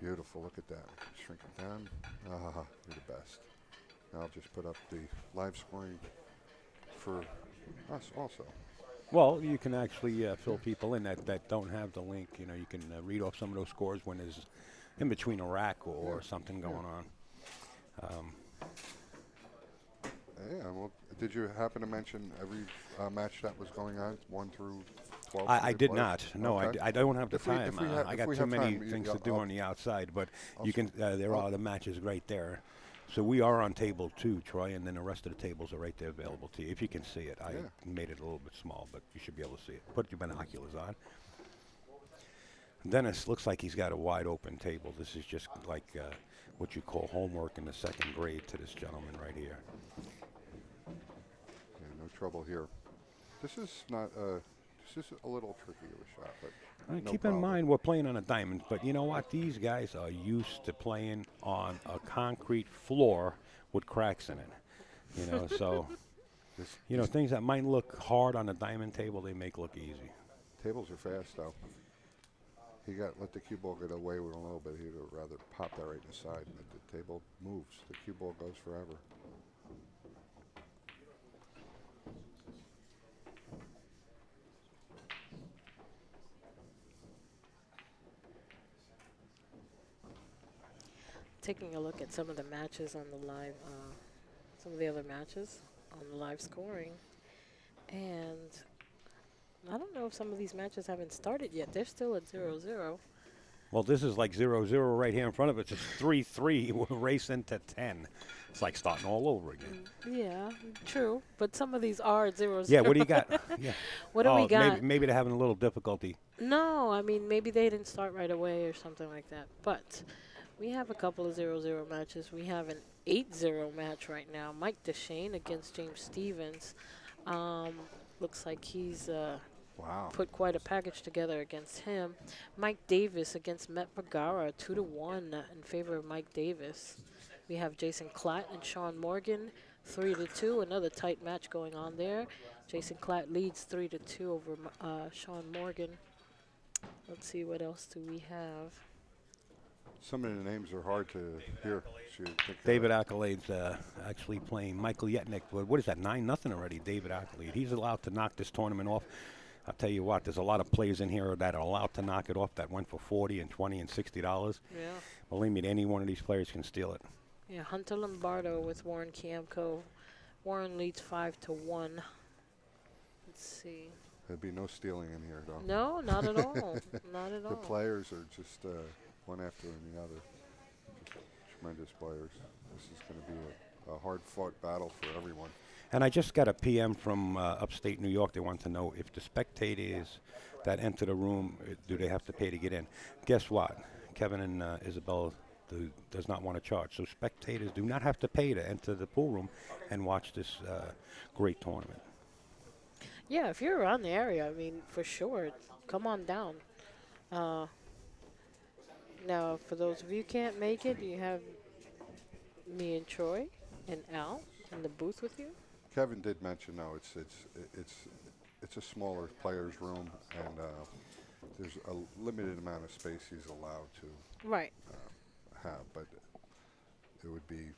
beautiful. Look at that. Shrink it down. Ah, you're the best. Now I'll just put up the live scoring for us also. Well, you can actually fill people in that don't have the link. You know, you can read off some of those scores when there's in between a rack or something going on. Yeah, well, did you happen to mention every match that was going on, 1 through 12? I did not. No, Okay. I don't have the If we time. I got too many things to do on the outside, but you can. There are the matches right there. So we are on table 2, Troy, and then the rest of the tables are right there available to you. If you can see it. I made it a little bit small, but you should be able to see it. Put your binoculars on. Dennis looks like he's got a wide open table. This is just like what you call homework in the 2nd grade to this gentleman right here. Yeah, no trouble here. This is not. This is a little tricky of a shot, but no keep problem. in mind we're playing on a diamond, but you know what? These guys are used to playing on a concrete floor with cracks in it. You know, so you know things that might look hard on a diamond table, they make look easy. Tables are fast though. He let the cue ball get away with a little bit. He'd rather pop that right in the side, but the table moves. The cue ball goes forever. taking a look at some of the matches on the live, some of the other matches on the live scoring, and I don't know if some of these matches haven't started yet. They're still at 0-0. Well, this is like 0-0 right here in front of us. It's 3-3. We're racing to 10. It's like starting all over again. Yeah, true. But some of these are at 0-0. Yeah, what do you got? Yeah. What do we got? Maybe they're having a little difficulty. No, I mean, maybe they didn't start right away or something like that. But we have a couple of 0-0 matches. We have an 8-0 match right now. Mike Dechaine against James Stevens. Looks like he's Wow. put quite a package together against him. Mike Davis against Matt Vergara, 2-1 in favor of Mike Davis. We have Jason Klatt and Sean Morgan, 3-2. Another tight match going on there. Jason Klatt leads 3-2 over Sean Morgan. Let's see, what else do we have? Some of the names are hard to hear. So you think, David Accolade's actually playing Michael Yetnick. What is that, 9-0 already, David Accolade. He's allowed to knock this tournament off. I'll tell you what, there's a lot of players in here that are allowed to knock it off that went for $40 and $20 and $60. Yeah. Believe me, any one of these players can steal it. Yeah, Hunter Lombardo with Warren Kiamko. Warren leads 5-1. Let's see. there'd be no stealing in here, though. No, not at all. Not at all. The players are just one after the other. Just tremendous players. This is going to be a hard-fought battle for everyone. And I just got a PM from upstate New York. They want to know if the spectators that enter the room, do they have to pay to get in? Guess what? Kevin and Isabel does not want to charge. So spectators do not have to pay to enter the pool room and watch this great tournament. Yeah, if you're around the area, I mean, for sure, come on down. Now, for those of you who can't make it, you have me and Troy and Al in the booth with you. Kevin did mention, though, it's a smaller players' room, and there's a limited amount of space he's allowed to Right. have, but it would be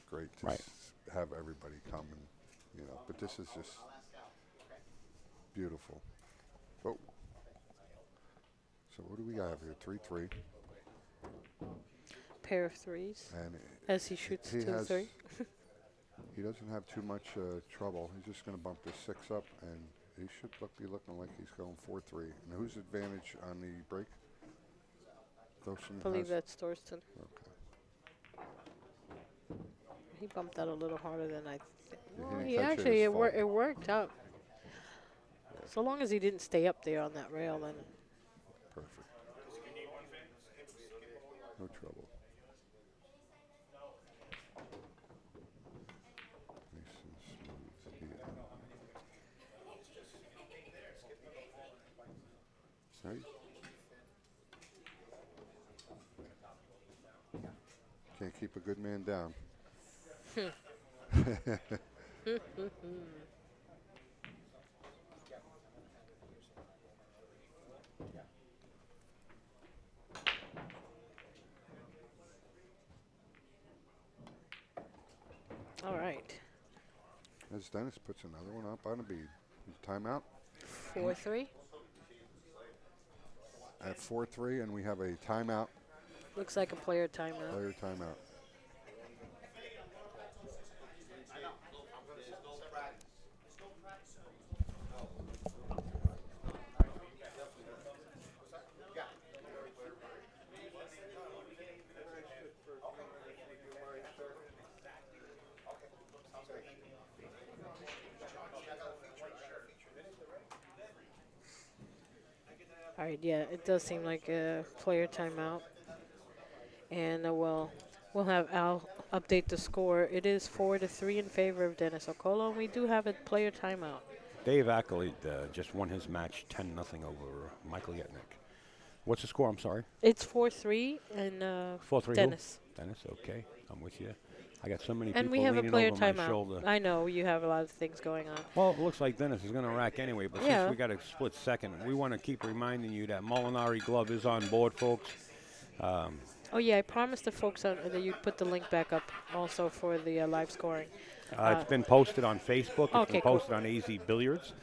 great to Right. have everybody come, and but this is just beautiful. Oh. So what do we have here? 3-3. Pair of threes And as he shoots he 2-3. he doesn't have too much trouble. He's just going to bump this 6 up, and he should be looking like he's going 4-3. And who's advantage on the break? Thorsten I believe has? that's Thorsten. Okay. He bumped that a little harder than I think. Yeah, Well, didn't he catch actually, his fault. it worked out. So long as he didn't stay up there on that rail, then. Perfect. No trouble. Nice and smooth here. Right? Can't keep a good man down. All right. As Dennis puts another one up on a bead. Timeout 4-3. at 4-3, and we have a timeout, Looks like a player timeout. player timeout. All right, yeah, it does seem like a player timeout. And we'll have Al update the score. It is 4-3 in favor of Dennis Orcollo, and we do have a player timeout. Dave Accolade just won his match 10-0 over Michael Yetnick. What's the score? I'm sorry. It's 4-3 and 4-3 who? Dennis. Dennis, okay. I'm with you. I got so many And people we have a leaning player over my timeout. shoulder. I know you have a lot of things going on. Well, it looks like Dennis is going to rack anyway, but Yeah. since we got a split second, we want to keep reminding you that Molinari Glove is on board, folks. Oh, yeah, I promised the folks that you'd put the link back up also for the live scoring. It's been posted on Facebook. It's Okay, been cool. posted on AZ Billiards.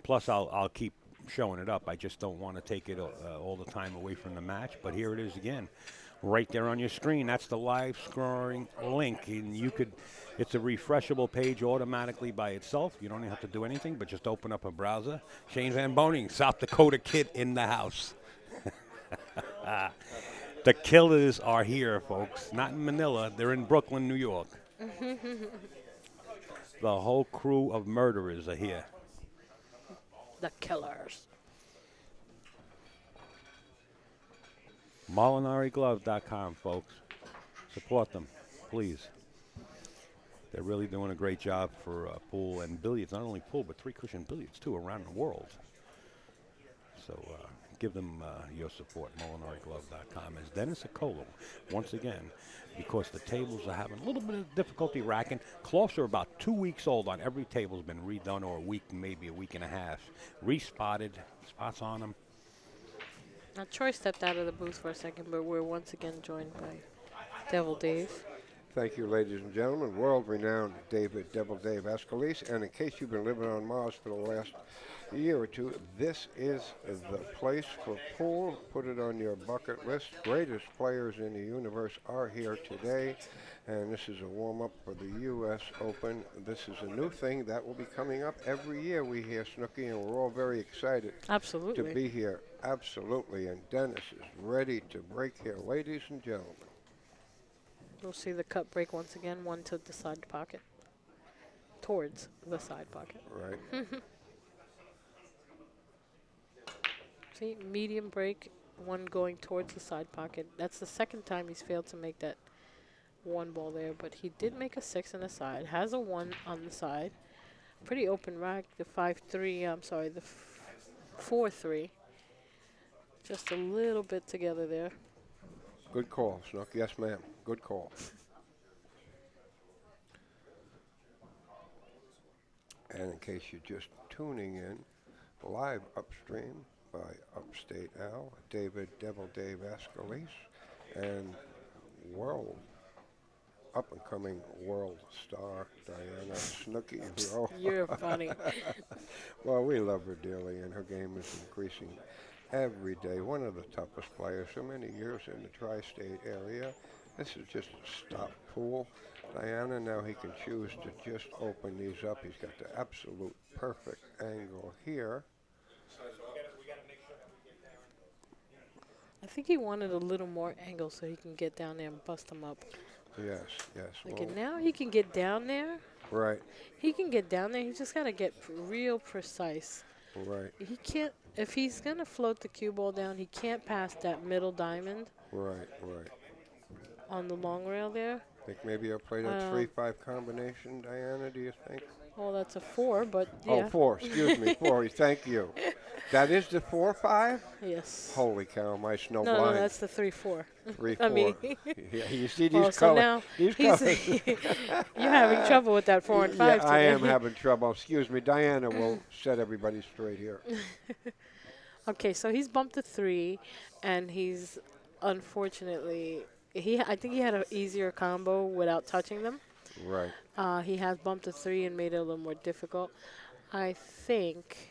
Plus, I'll keep showing it up. I just don't want to take it all the time away from the match. But here it is again. right there on your screen. That's the live scoring link, and it's a refreshable page automatically by itself. You don't even have to do anything, but just open up a browser. Shane Van Boning, South Dakota kid in the house. The killers are here, folks. Not in Manila. They're in Brooklyn, New York. The whole crew of murderers are here. The killers. MolinariGlove.com, folks. Support them, please. They're really doing a great job for pool and billiards. Not only pool, but three-cushion billiards, too, around the world. So give them your support, MolinariGlove.com. As Dennis Orcollo, once again, because the tables are having a little bit of difficulty racking. Cloths are about 2 weeks old on every table has been redone, or a week, maybe a week and a half. Respotted, spots on them. Now, Troy stepped out of the booth for a second, but we're once again joined by Devil Dave. Thank you, ladies and gentlemen. World-renowned Devil Dave Escalise. And in case you've been living on Mars for the last year or two, this is the place for pool. Put it on your bucket list. Greatest players in the universe are here today. And this is a warm-up for the U.S. Open. This is a new thing that will be coming up every year. We hear Snooki, and we're all very excited Absolutely. to be here. Absolutely. And Dennis is ready to break here, ladies and gentlemen. We'll see the cut break once again, one to the side pocket. Towards the side pocket. Right. See, medium break, one going towards the side pocket. That's the second time he's failed to make that one ball there, but he did make a 6 on the side. Has a 1 on the side. Pretty open rack, the 5-3, I'm sorry, the 4-3. Just a little bit together there. Good call, Snook. Yes, ma'am. Good call. And in case you're just tuning in, live upstream by Upstate Al, Devil Dave Escalise, and up-and-coming world star Diana Snooki. You're funny. Well, we love her dearly, and her game is increasing every day. One of the toughest players, so many years in the tri-state area. This is just a stop pool. Diana, now he can choose to just open these up. He's got the absolute perfect angle here. I think he wanted a little more angle so he can get down there and bust them up. Yes, yes. Okay, now he can get down there. Right, He can get down there. He just got to get real precise. right, He can't, if he's going to float the cue ball down, he can't pass that middle diamond right, right. on the long rail there. Think maybe I'll play that 3-5 combination, Diana, do you think? Well, that's a 4, but Oh, yeah. 4, excuse me, 4, thank you. That is the 4-5? Yes. Holy cow, my snow No, blind. that's the 3-4. 3-4. I mean, Yeah, you see these well, so colors. now These he's colors. you're having trouble with that 4 and 5 Yeah, I today. am having trouble. Excuse me, Diana will set everybody straight here. Okay, so he's bumped a 3, and he's unfortunately I think he had an easier combo without touching them. Right. He has bumped a 3 and made it a little more difficult. I think.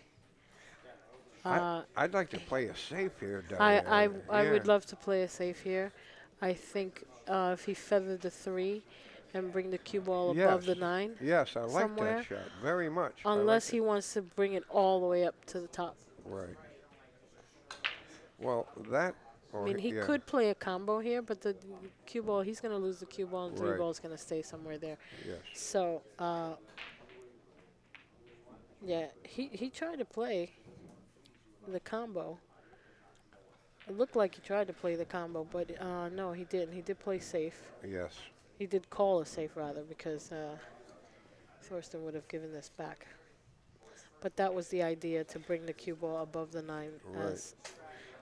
I'd like to play a safe here, I Diana. would Yeah. love to play a safe here. I think if he feathered the 3 and bring the cue ball above the 9. Yes, I like somewhere. that shot very much. Unless I he like wants to bring it all the way up to the top. it. Right. Well, that. I mean, he yeah. could play a combo here, but the cue ball, he's going to lose the cue ball, and 3 Right. ball is going to stay somewhere there. Yes. So, yeah, he tried to play the combo. It looked like he tried to play the combo, but no, he didn't. He did play safe. Yes. He did call a safe, rather, because Thorsten would have given this back. But that was the idea, to bring the cue ball above the 9, Right.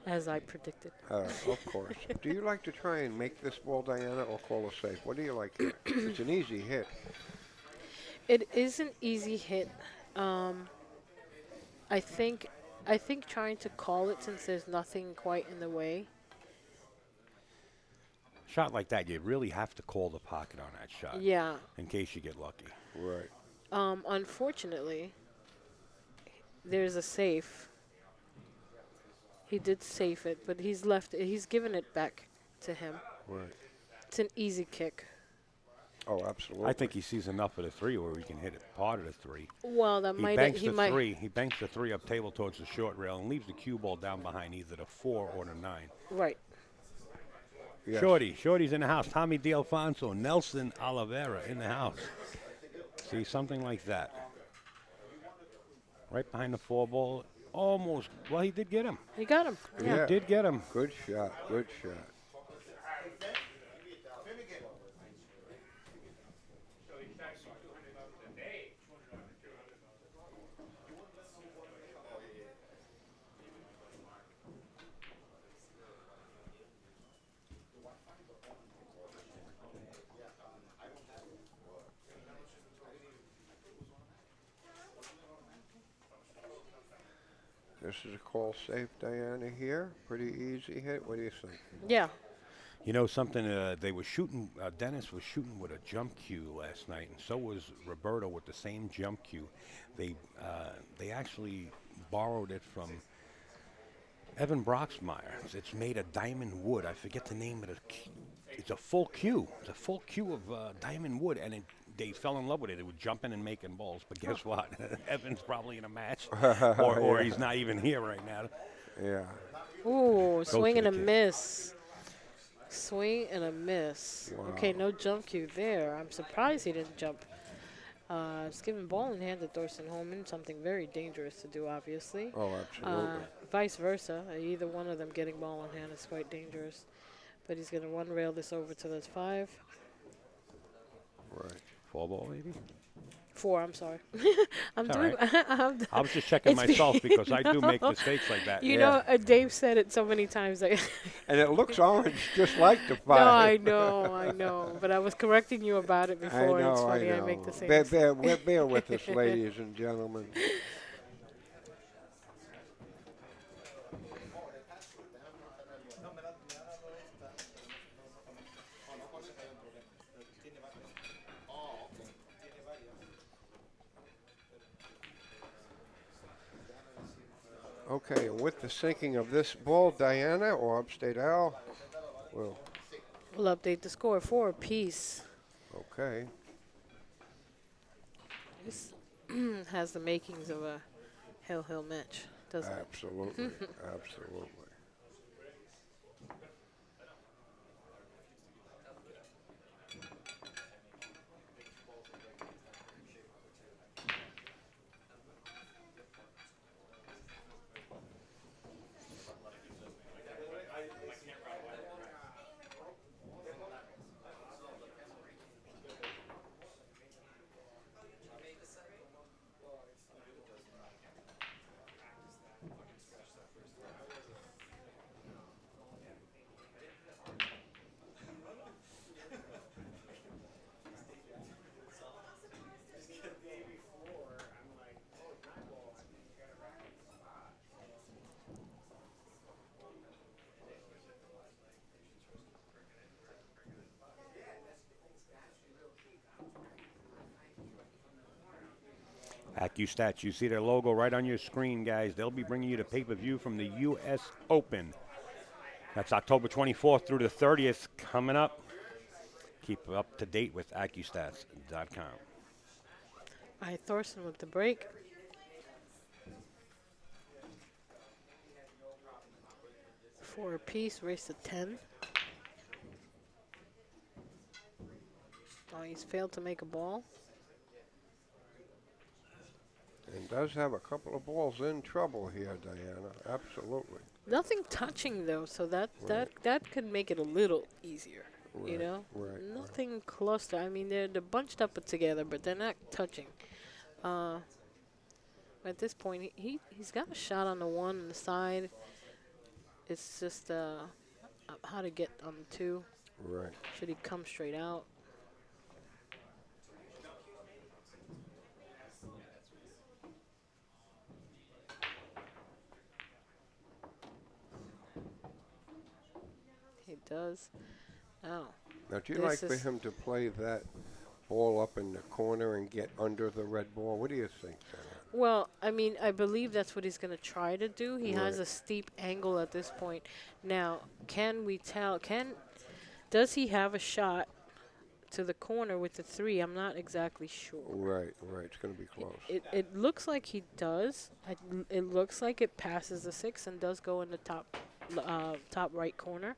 as I predicted. Of course. Do you like to try and make this ball, Diana, or call a safe? What do you like here? It's an easy hit. It is an easy hit. I think trying to call it, since there's nothing quite in the way. Shot like that, you really have to call the pocket on that shot. Yeah. In case you get lucky. Right. Unfortunately, there's a safe. He did safe it, but he's given it back to him. Right. It's an easy kick. Oh, absolutely. I think he sees enough of the 3 where he can hit it part of the 3. Well, that He might banks he the might 3. He banks the 3 up table towards the short rail and leaves the cue ball down behind either the 4 or the 9. right. Yes. Shorty's in the house. Tommy D'Alfonso, Nelson Oliveira in the house. See, something like that. Right behind the 4 ball. Almost. Well, he did get him. You got him. Yeah. Did get him. Good shot. Good shot. This is a call safe, Diana, here. Pretty easy hit. What do you think? Yeah. You know something? They were shooting. Dennis was shooting with a jump cue last night, and so was Roberto with the same jump cue. They actually borrowed it from Evan Broxmeyer. It's made of diamond wood. I forget the name of it. It's a full cue. It's a full cue of diamond wood, and they fell in love with it. They were jumping and making balls. But guess what? Evan's probably in a match, or he's not even here right now. Yeah. Ooh, swing to and a the kid. miss. Swing and a miss. Wow. Okay, no jump cue there. I'm surprised he didn't jump. It's giving ball in hand to Thorsten Hohmann, something very dangerous to do, obviously. Oh, absolutely. Vice versa. Either one of them getting ball in hand is quite dangerous. But he's going to one rail this over to the 5. Right. 4 ball, maybe. 4, I'm sorry. I'm It's all doing. I was just checking It's myself be- because I do make mistakes like that. You Yeah. know, Dave said it so many times. Like, And it looks orange just like the 5. no, I know. But I was correcting you about it I before. know, It's funny. I I know. make the same. Bear with us, ladies and gentlemen. Okay, and with the sinking of this ball, Diana or Upstate Al will. We'll update the score 4 apiece. Okay. This has the makings of a Hill match, doesn't it? Absolutely. Absolutely. AccuStats, you see their logo right on your screen, guys. They'll be bringing you the pay-per-view from the U.S. Open. That's October 24th through the 30th coming up. Keep up to date with AccuStats.com. All right, Thorsten with the break. Four apiece, race to 10. Oh, he's failed to make a ball. And does have a couple of balls in trouble here, Diana. Absolutely. Nothing touching though, so that Right. that could make it a little easier. You Right, know, right. nothing cluster. I mean, they're bunched up together, but they're not touching. At this point, he's got a shot on the 1 on the side. It's just how to get on the 2. Right. Should he come straight out? He does. Now, Now, do you This like for is- him to play that ball up in the corner and get under the red ball? What do you think, Diana? well, I mean, I believe that's what he's going to try to do. He has Right. a steep angle at this point. Now, can we tell? Does he have a shot to the corner with the 3? I'm not exactly sure. Right, right. It's going to be close. It looks like he does. It looks like it passes the 6 and does go in the top right corner.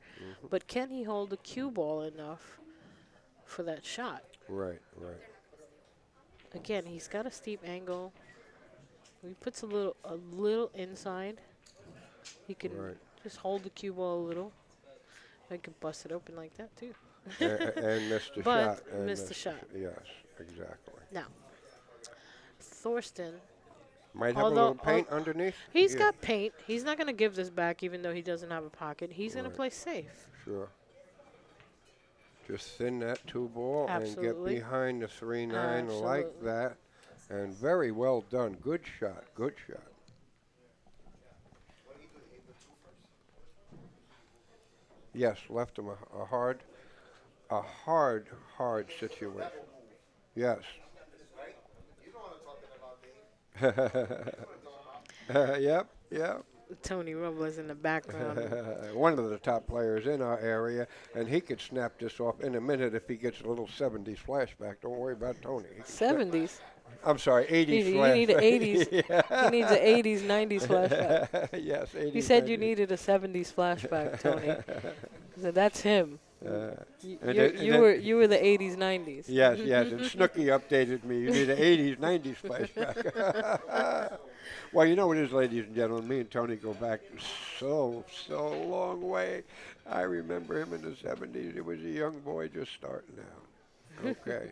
But can he hold the cue ball enough for that shot? Right, right. Again, he's got a steep angle. He puts a little inside. He can Right. just hold the cue ball a little. I could bust it open like that too. And missed the But shot. And missed the shot. Yes, exactly. Now, Thorsten, Might have a Although- little paint underneath. he's Yeah, got paint. He's not going to give this back even though he doesn't have a pocket. He's going to Right. play safe. Sure. Just thin that 2 ball and get Absolutely. behind the 3-9 like Absolutely. that. And very well done. Good shot. Good shot. Yes, left him a hard situation. Yes. Yep, yep. Tony Robles in the background. One of the top players in our area, and he could snap this off in a minute if he gets a little 70s flashback. Don't worry about Tony. He can snap- 70s. I'm sorry, 80s You flashback. need an 80s. He needs an 80s, 90s flashback. Yes, 80s. You said you 90s. needed a 70s flashback, Tony. So that's him. And You then- were the 80s, 90s. Yes, yes, and Snooky updated me. You need an 80s, 90s flashback. Well, you know what it is, ladies and gentlemen. Me and Tony go back so long way. I remember him in the 70s. He was a young boy just starting out. Okay.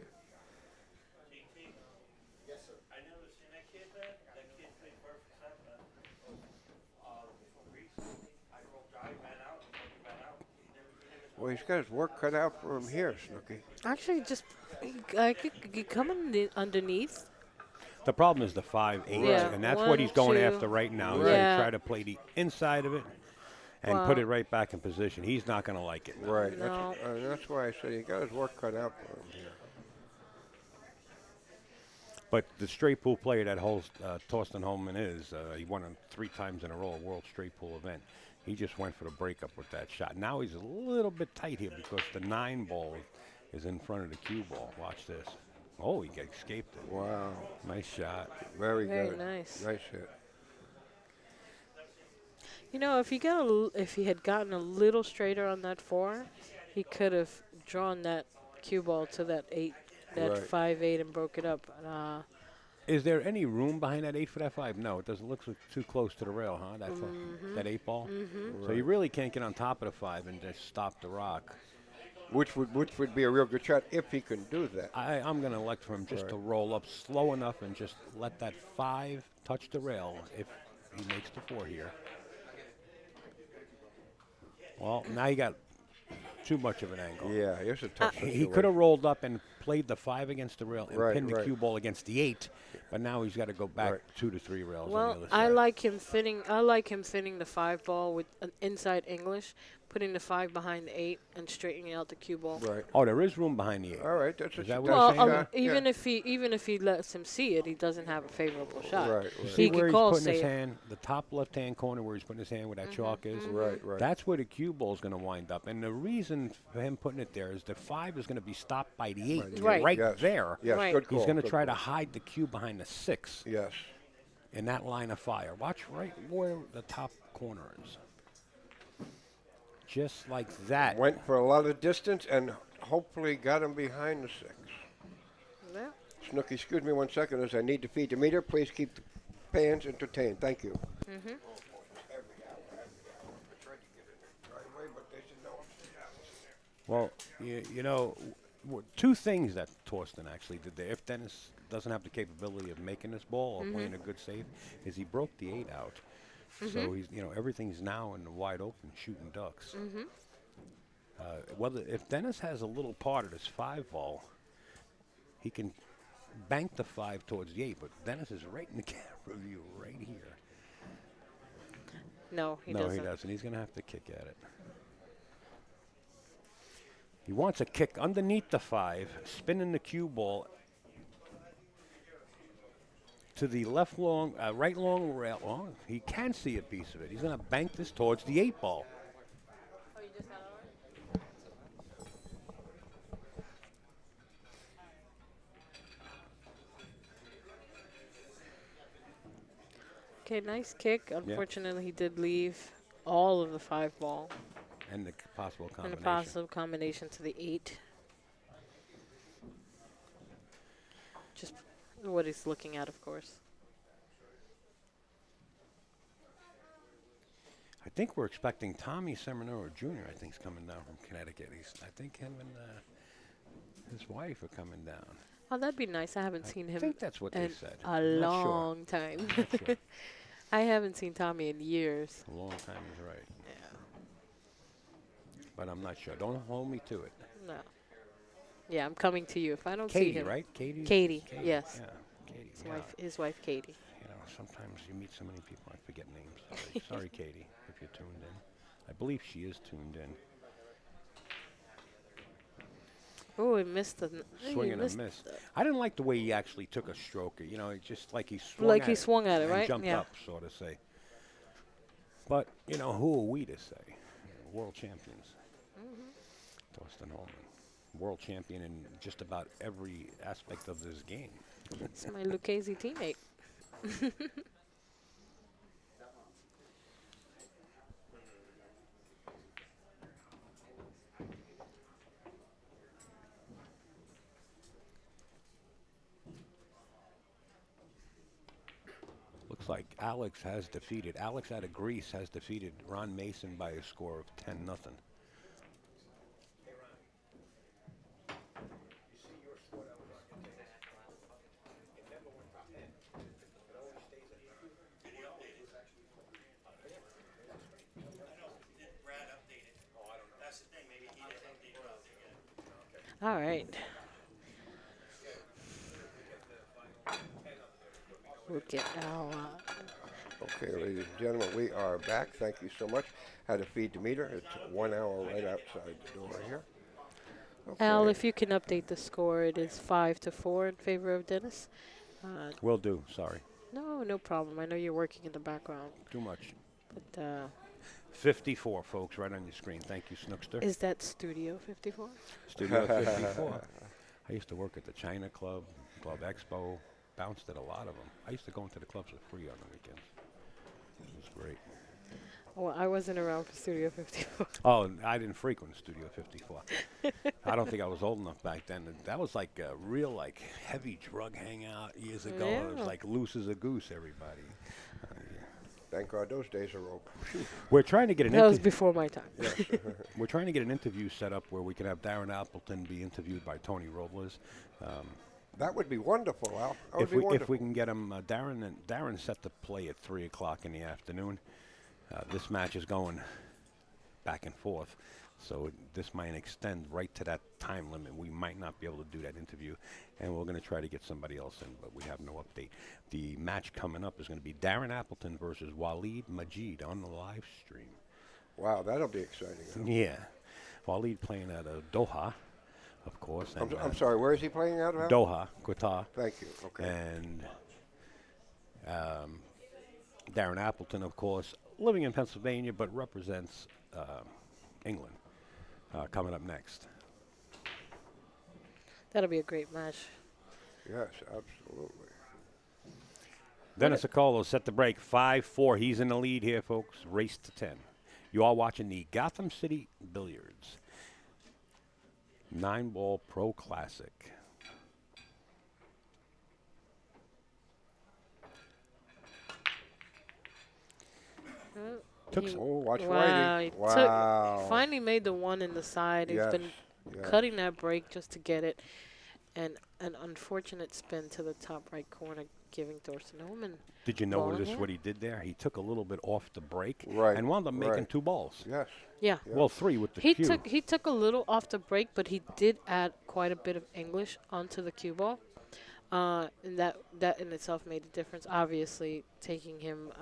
I never seen that kid, man. That kid played perfect set, man. Recently, I drove drive, ran out. Well, he's got his work cut out for him here, Snooky. Actually, just he come underneath. The problem is the 5-8, Yeah, and that's 1, what he's going 2. after right now. He's Yeah. going to try to play the inside of it and put it right back in position. He's not going to like it. Right. No. That's why I say he got his work cut out for him here. But the straight pool player that holds Thorsten Hohmann is, he won him 3 times in a row, a world straight pool event. He just went for the breakup with that shot. Now he's a little bit tight here because the 9 ball is in front of the cue ball. Watch this. Oh, he escaped it. Wow. Nice shot. Very Very good. nice. Nice hit. You know, if he had gotten a little straighter on that 4, he could have drawn that cue ball to that 8, that Right. 5-8, and broke it up. Is there any room behind that 8 for that 5? No, it doesn't look too close to the rail, huh? That 8 ball. So you really can't get on top of the 5 and just stop the rock. Which would be a real good shot if he can do that. I'm going to elect for him just to roll up slow enough and just let that 5 touch the rail if he makes the 4 here. Well, now you got too much of an angle. Yeah, it's a tough He situation. could have rolled up and played the 5 against the rail and Right, pinned the right. cue ball against the 8, but now he's got to go back Right. 2 to 3 rails on the Well, other I side. like him thinning the 5 ball with an inside English, putting the 5 behind the 8, and straightening out the cue ball. Right. Oh, there is room behind the 8. All right. That's Is a that what that's you're a saying? Well, Yeah. shot. even if he lets him see it, he doesn't have a favorable shot. Right, right. See He where could he's call putting his safe. hand, the top left-hand corner where he's putting his hand where that chalk is. Right, right. That's where the cue ball is going to wind up. And the reason for him putting it there is the 5 is going to be stopped by the 8 Right. Yes. there. Yes, Right. good call. He's going to good try to call. hide the cue behind the 6 Yes. in that line of fire. Watch right where the top corner is. Just like that. Went for a lot of distance and hopefully got him behind the 6. Yeah. Snooky, excuse me 1 second as I need to feed the meter. Please keep the fans entertained. Thank you. Well, you know, 2 things that Thorsten actually did there. If Dennis doesn't have the capability of making this ball or playing a good save, is he broke the 8 out. So he's, everything's now in the wide open shooting ducks. Whether if Dennis has a little part of this 5 ball, he can bank the 5 towards the 8. But Dennis is right in the camera view, right here. No, he No, doesn't. he doesn't. He's going to have to kick at it. He wants a kick underneath the 5, spinning the cue ball to the left long, right long rail. Oh, he can see a piece of it. He's going to bank this towards the 8 ball. Okay, nice kick. Unfortunately, he did leave all of the 5 ball And the possible and a combination. possible combination to the 8. Just what he's looking at, of course. I think we're expecting Tommy Seminole Jr. I think is coming down from Connecticut. I think him and his wife are coming down. Oh, that'd be nice. I haven't seen I him think that's what they in said. a I'm not sure. long time. Not sure. I haven't seen Tommy in years. A long time is right. Yeah. But I'm not sure. Don't hold me to it. No. Yeah, I'm coming to you if I don't see Katie, him. right? Katie? Katie, yes. Yeah, Katie. His wife, Katie. You know, sometimes you meet so many people, I forget names. Sorry, sorry Katie, if you're tuned in. I believe she is tuned in. Oh, he missed the. Swing and a miss. I didn't like the way he actually took a stroke. You know, it's just like he swung Like at he it swung at it, and right? jumped Yeah. up, sort of say. But, you know, who are we to say? World champions. Thorsten Hohmann. World champion in just about every aspect of this game. It's my Lucchese teammate. Looks like Alex out of Greece has defeated Ron Mason by a score of 10-0. Brad updated. Oh, I don't know. That's the thing. Maybe he didn't update it out there yet. All right. We'll get our. Okay, ladies and gentlemen, we are back. Thank you so much. Had to feed the meter. It's 1 hour right outside the door here. Okay. Al, if you can update the score, it is 5-4 in favor of Dennis. Will do. Sorry. No problem. I know you're working in the background, Too much. but 54, folks, right on your screen. Thank you, Snookster. is that Studio 54? Studio 54. I used to work at the China Club, Club Expo, bounced at a lot of them. I used to go into the clubs for free on the weekends. It was great. Well, I wasn't around for Studio 54. Oh, I didn't frequent Studio 54. I don't think I was old enough back then. That was like a real, like, heavy drug hangout years ago. It Yeah. was like loose as a goose, everybody. Thank God those days are over. We're trying to get an That was interview. before my time. We're trying to get an interview set up where we can have Darrin Appleton be interviewed by Tony Robles. That would be wonderful, Al. That would If be we wonderful. can get him, Darren's set to play at 3 o'clock in the afternoon. This match is going back and forth, so this might extend right to that time limit. We might not be able to do that interview, and we're going to try to get somebody else in, but we have no update. The match coming up is going to be Darrin Appleton versus Walid Majeed on the live stream. Wow, that'll be exciting. Al. Yeah. Walid playing out of Doha, of course. And, I'm sorry, where is he playing out of? Al? Doha, Qatar. Thank you. Okay. And Darrin Appleton, of course, living in Pennsylvania, but represents England, coming up next. That'll be a great match. Yes, absolutely. Dennis Orcollo set the break, 5-4. He's in the lead here, folks. Race to 10. You are watching the Gotham City Billiards 9-ball Pro Classic. Took He- some- Oh, watch Wow, Whitey. he Wow. finally made the one in the side. Yes, He's been yes. cutting that break just to get it. And an unfortunate spin to the top right corner, giving Thorsten Hohmann. Did you ball in notice hand. what he did there? He took a little bit off the break Right, and wound up making right. 2 balls. Yes. Yeah. Yeah. Well, 3 with the He cue. took a little off the break, but he did add quite a bit of English onto the cue ball. And that in itself made a difference. Obviously, taking him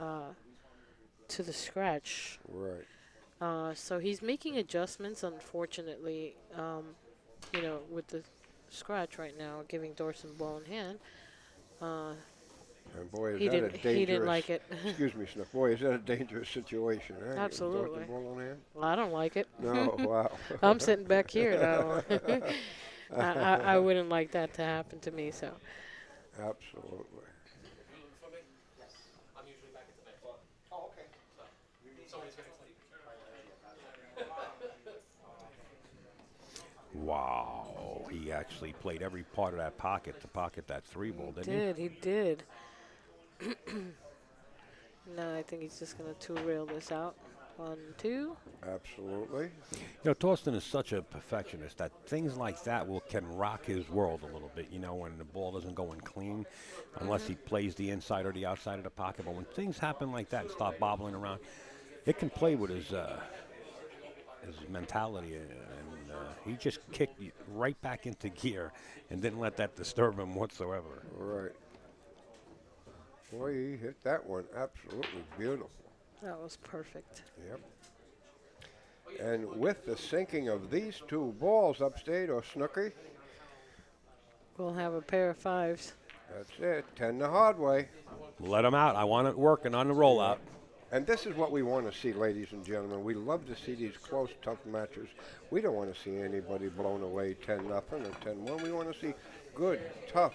to the scratch. Right. So he's making adjustments. Unfortunately, with the scratch right now, giving Thorsten ball in hand. And boy, is He that a didn't. dangerous. He didn't like it. Excuse me, Snook. Boy, is that a dangerous situation. Eh? Getting Absolutely. Thorsten ball in hand? Well, I don't like it. No. Wow. I'm sitting back here now. I wouldn't like that to happen to me. So. Absolutely. Wow, he actually played every part of that pocket to pocket that 3-ball, didn't he? He did. No, I think he's just going to two-rail this out. 1, 2. Absolutely. You know, Thorsten is such a perfectionist that things like that can rock his world a little bit, you know, when the ball doesn't go in clean, unless he plays the inside or the outside of the pocket. But when things happen like that and start bobbling around, it can play with his mentality, and he just kicked you right back into gear and didn't let that disturb him whatsoever. Right. Boy, he hit that one absolutely beautiful. That was perfect. Yep. And with the sinking of these 2 balls upstate, or Snooky, We'll have a pair of 5s. that's it. 10 the hard way. Let him out. I want it working on the rollout. And this is what we want to see, ladies and gentlemen. We love to see these close, tough matches. We don't want to see anybody blown away 10-0 or 10-1. We want to see good, tough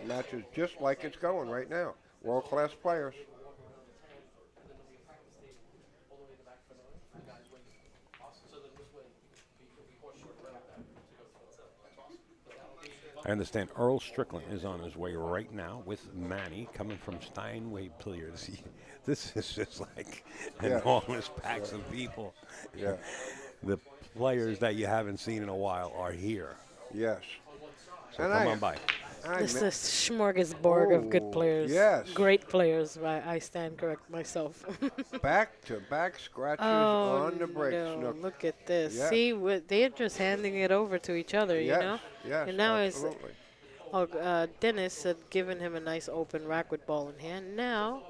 matches just like it's going right now. World-class players. I understand Earl Strickland is on his way right now with Manny coming from Steinway Billiards. This is just like Yes. enormous packs of people. Yeah. The players that you haven't seen in a while are here. Yes. So And come on by. This is a smorgasbord of good Oh, players. yes. Great players. I stand correct myself. Back-to-back scratches Oh, on the break, no, Snook. look at this. Yeah. See, they're just handing it over to each other, Yes, you know? yes, And now absolutely. Dennis had given him a nice open rack with ball in hand. Now,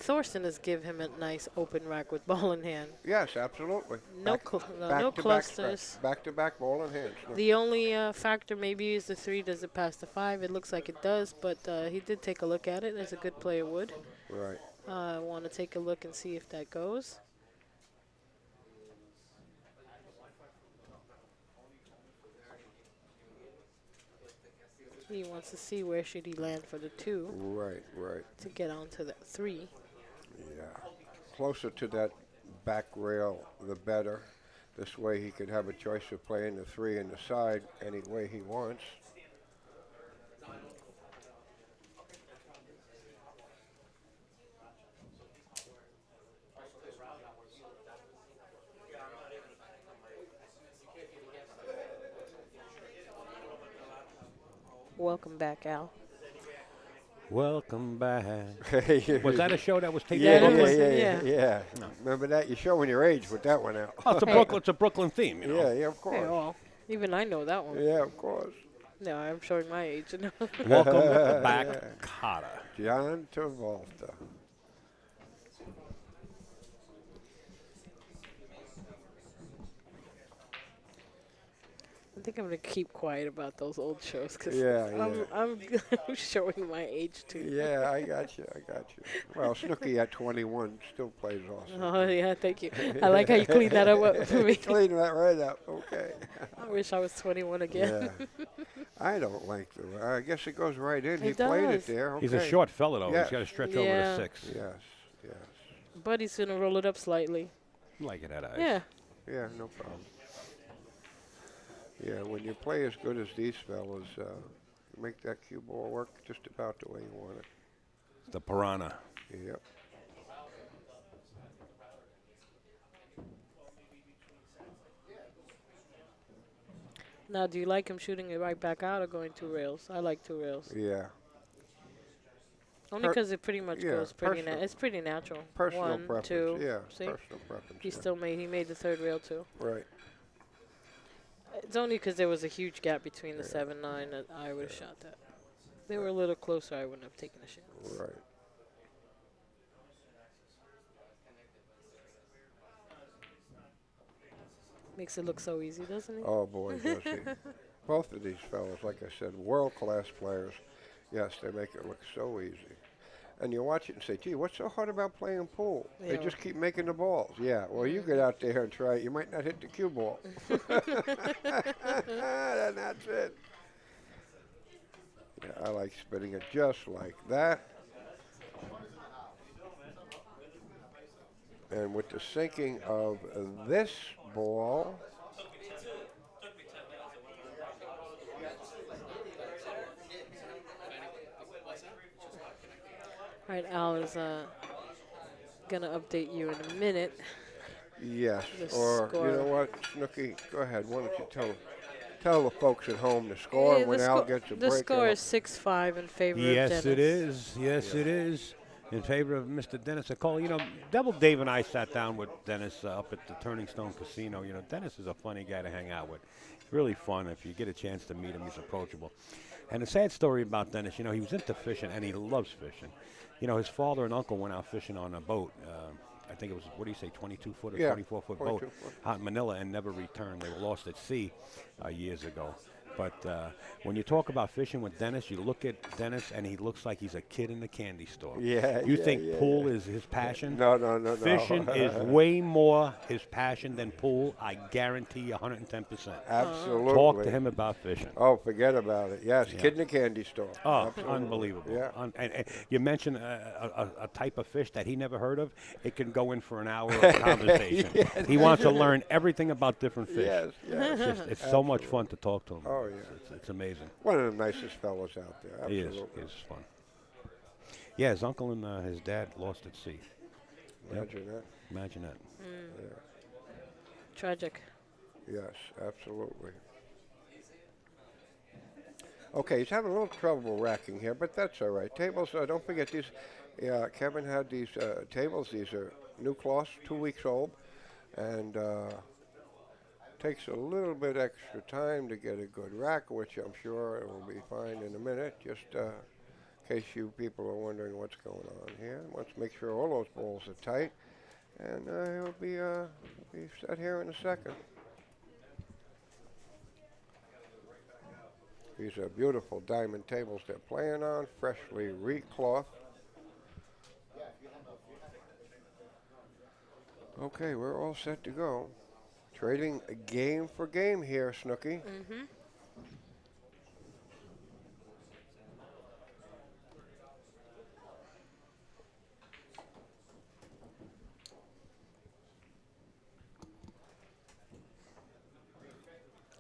Thorsten has given him a nice open rack with ball in hand. Yes, absolutely. No Back- no back-to-back clusters. scratch. Back-to-back ball in hand. Snook. The only factor maybe is the 3 does it pass the 5. It looks like it does, but he did take a look at it, as a good player would. Right. I want to take a look and see if that goes. He wants to see where should he land for the 2 Right, right. to get onto that 3. Yeah. Closer to that back rail, the better. This way he could have a choice of playing the 3 in the side any way he wants. Welcome back, Al. Welcome back. Was Was that a show that was taken? Yeah, in it Brooklyn? was. yeah, Yeah. yeah. No. Remember that? You're showing your age with that one out. Oh, it's a Brooklyn theme, you know. Yeah, yeah, of Hey, course. well, even I know that one. Yeah, of course. No, I'm showing my age. Welcome back, Cotta. John Travolta. I think I'm gonna keep quiet about those old shows because Yeah, I'm showing my age too. Yeah, I got you. I got you. Well, Snooky at 21 still plays awesome. Oh yeah, thank you. I like how you cleaned that up for me. Clean that right up. Okay. I wish I was 21 again. Yeah. I don't like the. I guess it goes right in. He It played it does. there. Okay. He's a short fella, though. Yeah. He's got to stretch over Yeah. to 6. Yes. Yes. Buddy's gonna roll it up slightly. Like it at ice. Yeah. Yeah. No problem. Yeah. When you play as good as these fellas, you make that cue ball work just about the way you want it. The Piranha. Yep. Now, do you like him shooting it right back out or going 2 rails? I like 2 rails. Yeah. Only Per- because it pretty much yeah, goes pretty. personal- It's pretty natural. Personal 1, preference. 2. Yeah. See, Personal preference. he yeah. still made. He made the 3rd rail too. Right. It's only because there was a huge gap between the 7-9 that I would have shot that. If they were a little closer, I wouldn't have taken a chance. Right. Makes it look so easy, doesn't it? Oh boy, does he. Both of these fellas, like I said, world-class players. Yes, they make it look so easy. And you watch it and say, gee, what's so hard about playing pool? They Yeah. just keep making the balls. Yeah, well, you get out there and try it. You might not hit the cue ball. And that's it. Yeah, I like spinning it just like that. And with the sinking of this ball, All right, Al is gonna update you in a minute. yes. The Or you know score. what, Snooky, go ahead. Why don't you tell the folks at home the score when Al gets a The break score out. is 6-5 in favor of Yes, it Dennis. is. Yes, it is. In favor of Mr. Dennis Orcollo. You know, Double Dave and I sat down with Dennis up at the Turning Stone Casino. You know, Dennis is a funny guy to hang out with. Really fun. If you get a chance to meet him, he's approachable. And a sad story about Dennis, you know, he was into fishing and he loves fishing. You know, his father and uncle went out fishing on a boat. I think it was, what do you say, 22-foot or Yeah, 24-foot boat 22 foot. out in Manila and never returned. They were lost at sea years ago. But when you talk about fishing with Dennis, you look at Dennis and he looks like he's a kid in the candy store. Yeah, You yeah, think yeah, pool is his passion? No. Fishing is way more his passion than pool. I guarantee you 110%. Absolutely. Talk to him about fishing. Oh, forget about it. Yes, Yeah. kid in the candy store. Oh, Absolutely. unbelievable. Yeah. And you mentioned a type of fish that he never heard of. It can go in for an hour of conversation. He wants to learn everything about different fish. Yes, yes. It's so much fun to talk to him. Oh, yeah. It's amazing. One of the nicest fellows out there. He Absolutely. is fun. Yeah, his uncle and his dad lost at sea. Imagine that. Imagine that. Tragic. Yes, absolutely. Okay, he's having a little trouble racking here, but that's all right. Tables, don't forget these. Yeah, Kevin had these tables. These are new cloths, 2 weeks old, and takes a little bit extra time to get a good rack, which I'm sure it will be fine in a minute. Just in case you people are wondering what's going on here. Let's make sure all those balls are tight, and he'll be set here in a second. These are beautiful diamond tables they're playing on, freshly reclothed. Okay, we're all set to go. Trading game for game here, Snooky. Mm-hmm.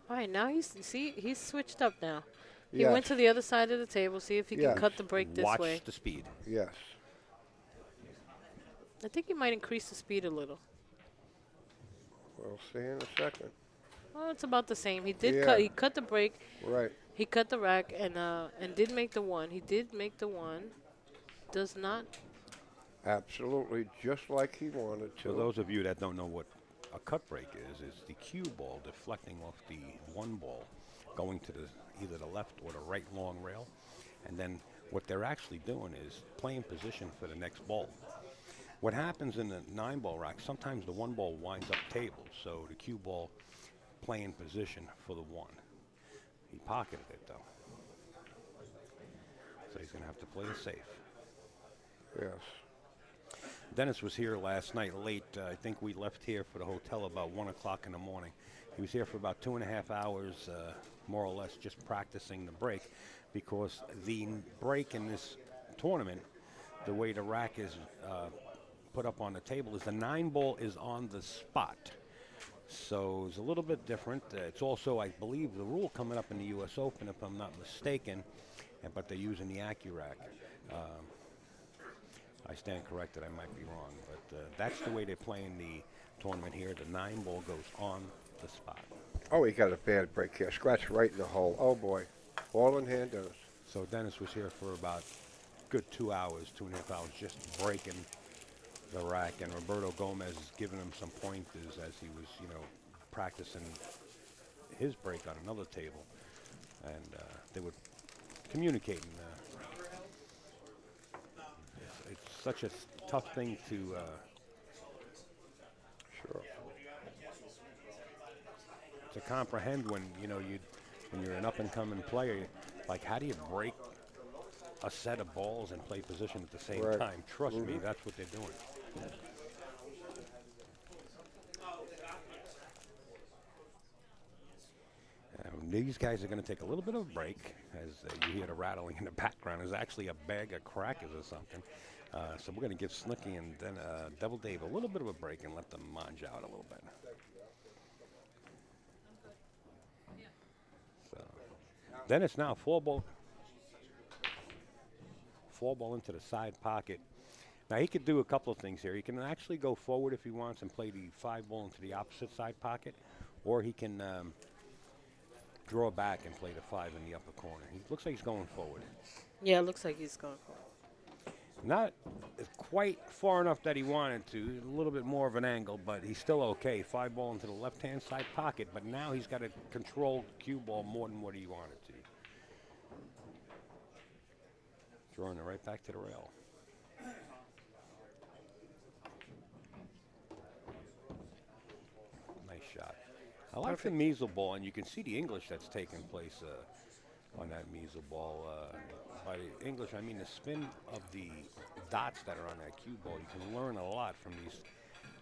All right, now he's switched up now. He Yes. went to the other side of the table, see if he Yes. can cut the break this Watch way. the speed. Yes. I think he might increase the speed a little. We'll see in a second. Oh, it's about the same. He did Yeah. cut. He cut the break. Right. He cut the rack and did make the one. He did make the one. Does not. Absolutely, just like he wanted to. For those of you that don't know what a cut break is the cue ball deflecting off the one ball, going to either the left or the right long rail, and then what they're actually doing is playing position for the next ball. What happens in the 9-ball rack, sometimes the one ball winds up tabled, so the cue ball playing position for the one. He pocketed it though, so he's going to have to play it safe. Yes. Dennis was here last night late. I think we left here for the hotel about 1 o'clock in the morning. He was here for about 2.5 hours, more or less, just practicing the break, because the break in this tournament, the way the rack is put up on the table, is the 9-ball is on the spot. So it's a little bit different. It's also, I believe, the rule coming up in the U.S. Open, if I'm not mistaken, but they're using the AccuRack. I stand corrected, I might be wrong, but that's the way they're playing the tournament here. The 9-ball goes on the spot. Oh, he got a bad break here. Scratch right in the hole. Oh, boy. Ball in hand, Dennis. So Dennis was here for about good 2 hours, 2.5 hours, just breaking the rack, and Roberto Gomez is giving him some pointers as he was, practicing his break on another table, and they were communicating. It's such a tough thing to Sure. to comprehend when when you're an up-and-coming player. Like, how do you break a set of balls and play position at the same Right. time? Trust me, that's what they're doing. These guys are going to take a little bit of a break, as you hear the rattling in the background. There's actually a bag of crackers or something. So we're going to give Slicky and then Devil Dave a little bit of a break and let them mange out a little bit. So then it's now four ball into the side pocket. Now he could do a couple of things here. He can actually go forward if he wants and play the 5 ball into the opposite side pocket, or he can draw back and play the 5 in the upper corner. He looks like he's going forward. Yeah, it looks like he's going for it. Not quite far enough that he wanted to. A little bit more of an angle, but he's still okay. 5 ball into the left-hand side pocket, but now he's got to control cue ball more than what he wanted to. Drawing it right back to the rail. Nice shot. I like the measle ball, and you can see the English that's taking place on that measle ball. By English, I mean the spin of the dots that are on that cue ball. You can learn a lot from these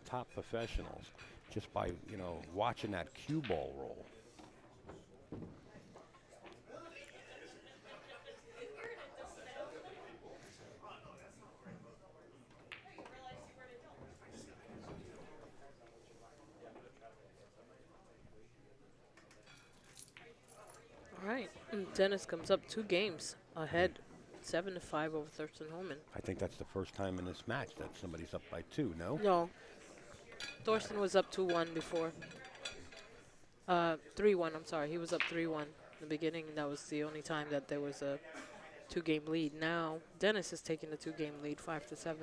top professionals just by, watching that cue ball roll. All right. Dennis comes up 2 games ahead, 7-5 over Thorsten Hohmann. I think that's the first time in this match that somebody's up by 2, no? No. Thorsten was up 2-1 before. 3-1, I'm sorry. He was up 3-1 in the beginning, and that was the only time that there was a 2-game lead. Now, Dennis is taking the 2-game lead, 5-7.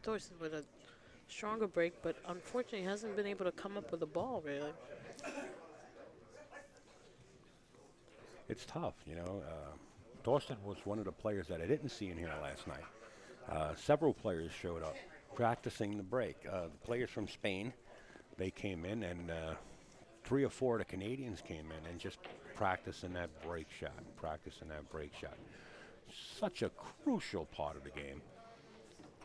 Thorsten with a stronger break, but unfortunately hasn't been able to come up with a ball, really. It's tough, Thorsten was one of the players that I didn't see in here last night. Several players showed up practicing the break. The players from Spain, they came in, and 3 or 4 of the Canadians came in and just practicing that break shot, Such a crucial part of the game.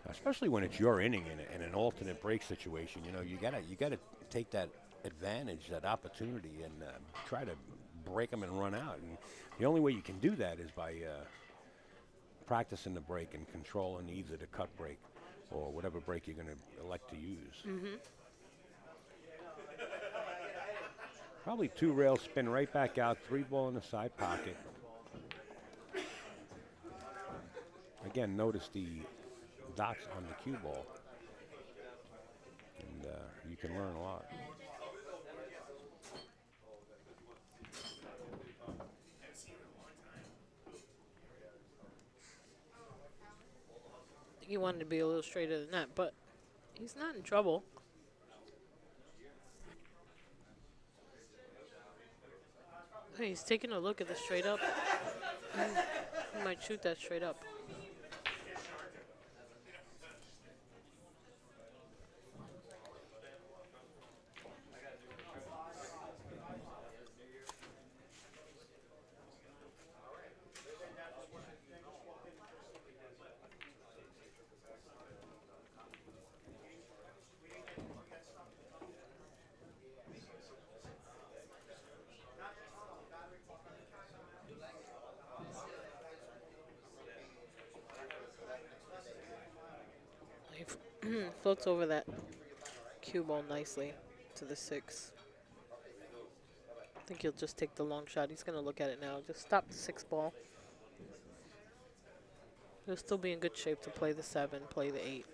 Especially when it's your inning in an alternate break situation, you gotta take that advantage, that opportunity, and try to break them and run out. And the only way you can do that is by practicing the break and controlling either the cut break or whatever break you're going to elect to use. Mm-hmm. Probably 2 rails, spin right back out, 3 ball in the side pocket. Again, notice the dots on the cue ball, and you can learn a lot. He wanted to be a little straighter than that, but he's not in trouble. Hey, he's taking a look at the straight up. He might shoot that straight up. Floats over that cue ball nicely to the 6. I think he'll just take the long shot. He's going to look at it now. Just stop the 6 ball. He'll still be in good shape to play the 7, play the 8.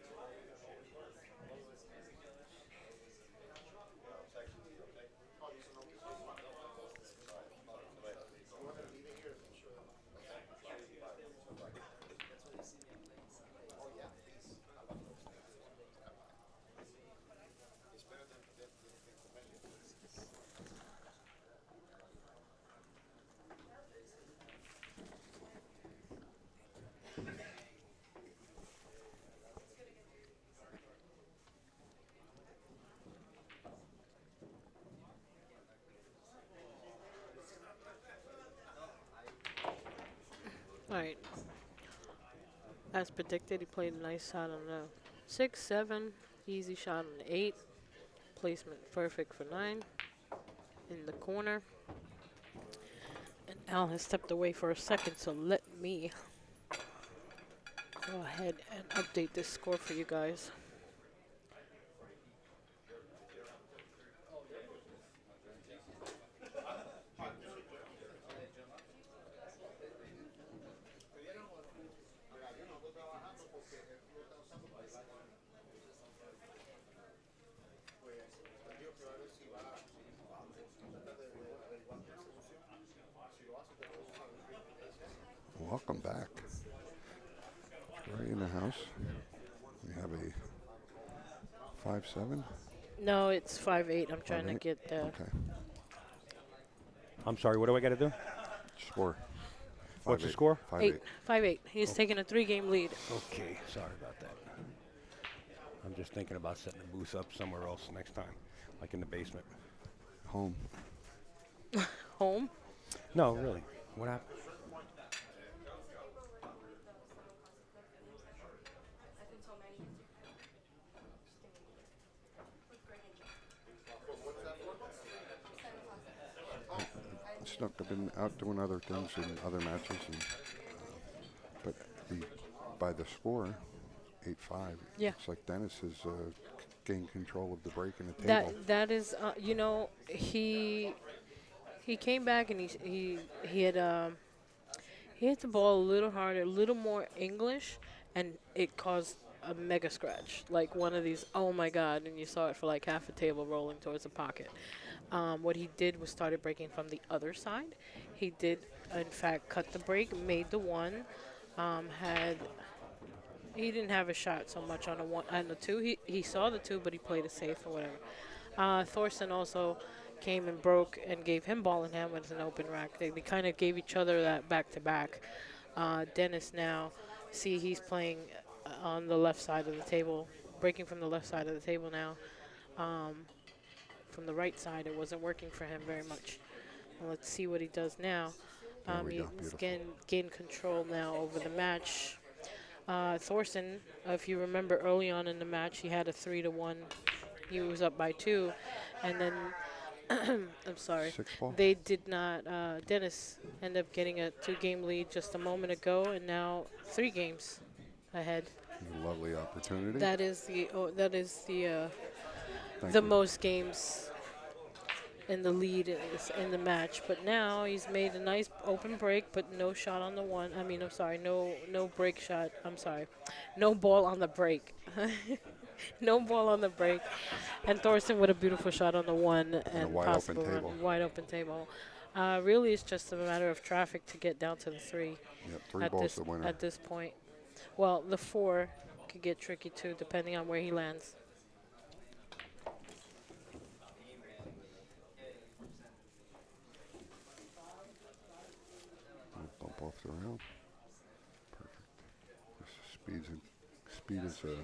All right. As predicted, he played a nice shot on the 6, 7. Easy shot on the 8. Placement perfect for 9. In the corner. And Al has stepped away for a second, so let me go ahead and update this score for you guys. Welcome back. Right in the house. We have a 5-7. No, it's 5-8. I'm trying to 5-8? get the. Okay. I'm sorry, what do I got to do? Score. What's the 5-8. score? 5-8. 5-8. He's taking a 3-game lead. Okay, sorry about that. I'm just thinking about setting the booth up somewhere else next time, like in the basement. Home. Home. No, really. What happened? Snook, I've been out doing other things in other matches, and, but by the score, 8-5. Yeah. It's like Dennis has gained control of the break in the table. That is, you know, he came back and he hit the ball a little harder, a little more English, and it caused a mega scratch, like one of these. Oh my God! And you saw it for like half a table rolling towards the pocket. What he did was started breaking from the other side. He did, in fact, cut the break, made the 1. He didn't have a shot so much on the 1 and the 2. He saw the 2, but he played it safe or whatever. Thorsten also came and broke and gave him ball in hand with an open rack. They kind of gave each other that back to back. Dennis now, see, he's playing on the left side of the table, breaking from the left side of the table now. From the right side, it wasn't working for him very much. And let's see what he does now. There we go. He's Beautiful. gained control now over the match. Thorsten, if you remember early on in the match, he had a 3-1. He was up by 2, and then I'm sorry, 6 ball. they did not. Dennis ended up getting a 2-game lead just a moment ago, and now 3 games ahead. A lovely opportunity. That is the Thank the you. most games in the lead in the match. But now he's made a nice open break, but no shot on the 1. I mean, I'm sorry, no break shot. I'm sorry, no ball on the break. No ball on the break. And Thorsten with a beautiful shot on the 1 and a wide open table. Wide open table. Really, it's just a matter of traffic to get down to the 3. Yep, 3 balls the winner. At this point. Well, the 4 could get tricky too, depending on where he lands. Bump off the rail. Perfect. Speed is the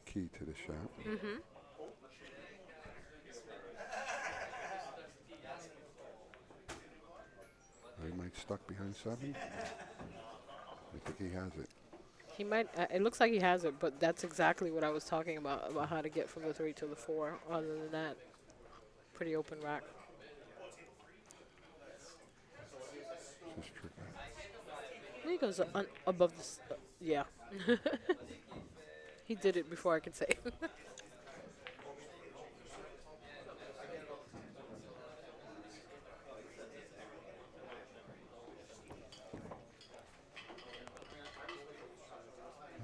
key to the shot. Mm-hmm. He might stuck behind 7. I think he has it. He might. It looks like he has it, but that's exactly what I was talking about how to get from the 3 to the 4. Other than that, pretty open rack. This is tricky. He goes above the. Yeah. He did it before I could say it.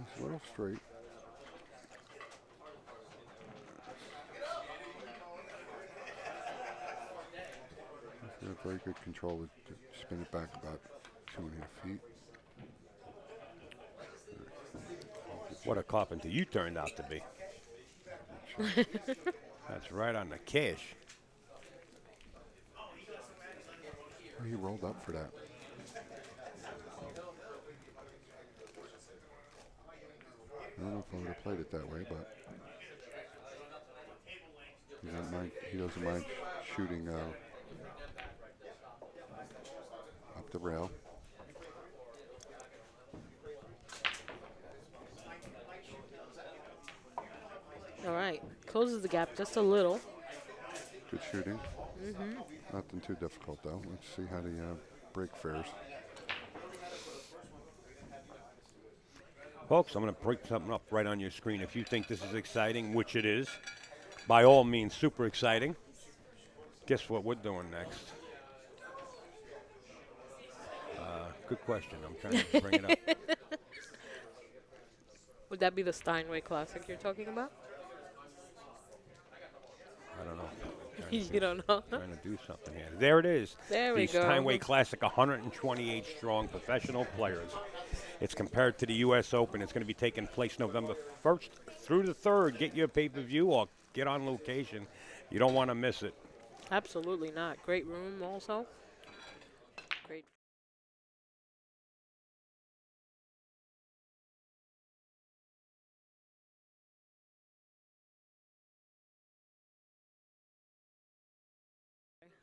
It's a little straight. He's got very good control to spin it back about 2.5 feet. What a carpenter you turned out to be. That's right on the cash. He rolled up for that. I don't know if I would have played it that way, but he doesn't mind shooting the rail. All right. Closes the gap just a little. Good shooting. Nothing too difficult, though. Let's see how the break fares. Folks, I'm going to break something up right on your screen. If you think this is exciting, which it is, by all means, super exciting. Guess what we're doing next? Good question. I'm trying to bring it up. Would that be the Steinway Classic you're talking about? I don't know. You don't know? Trying to do something here. There it is. There we the go. Steinway Classic, 128 strong professional players. It's compared to the U.S. Open. It's going to be taking place November 1st through the 3rd. Get your pay-per-view or get on location. You don't want to miss it. Absolutely not. Great room also. Great.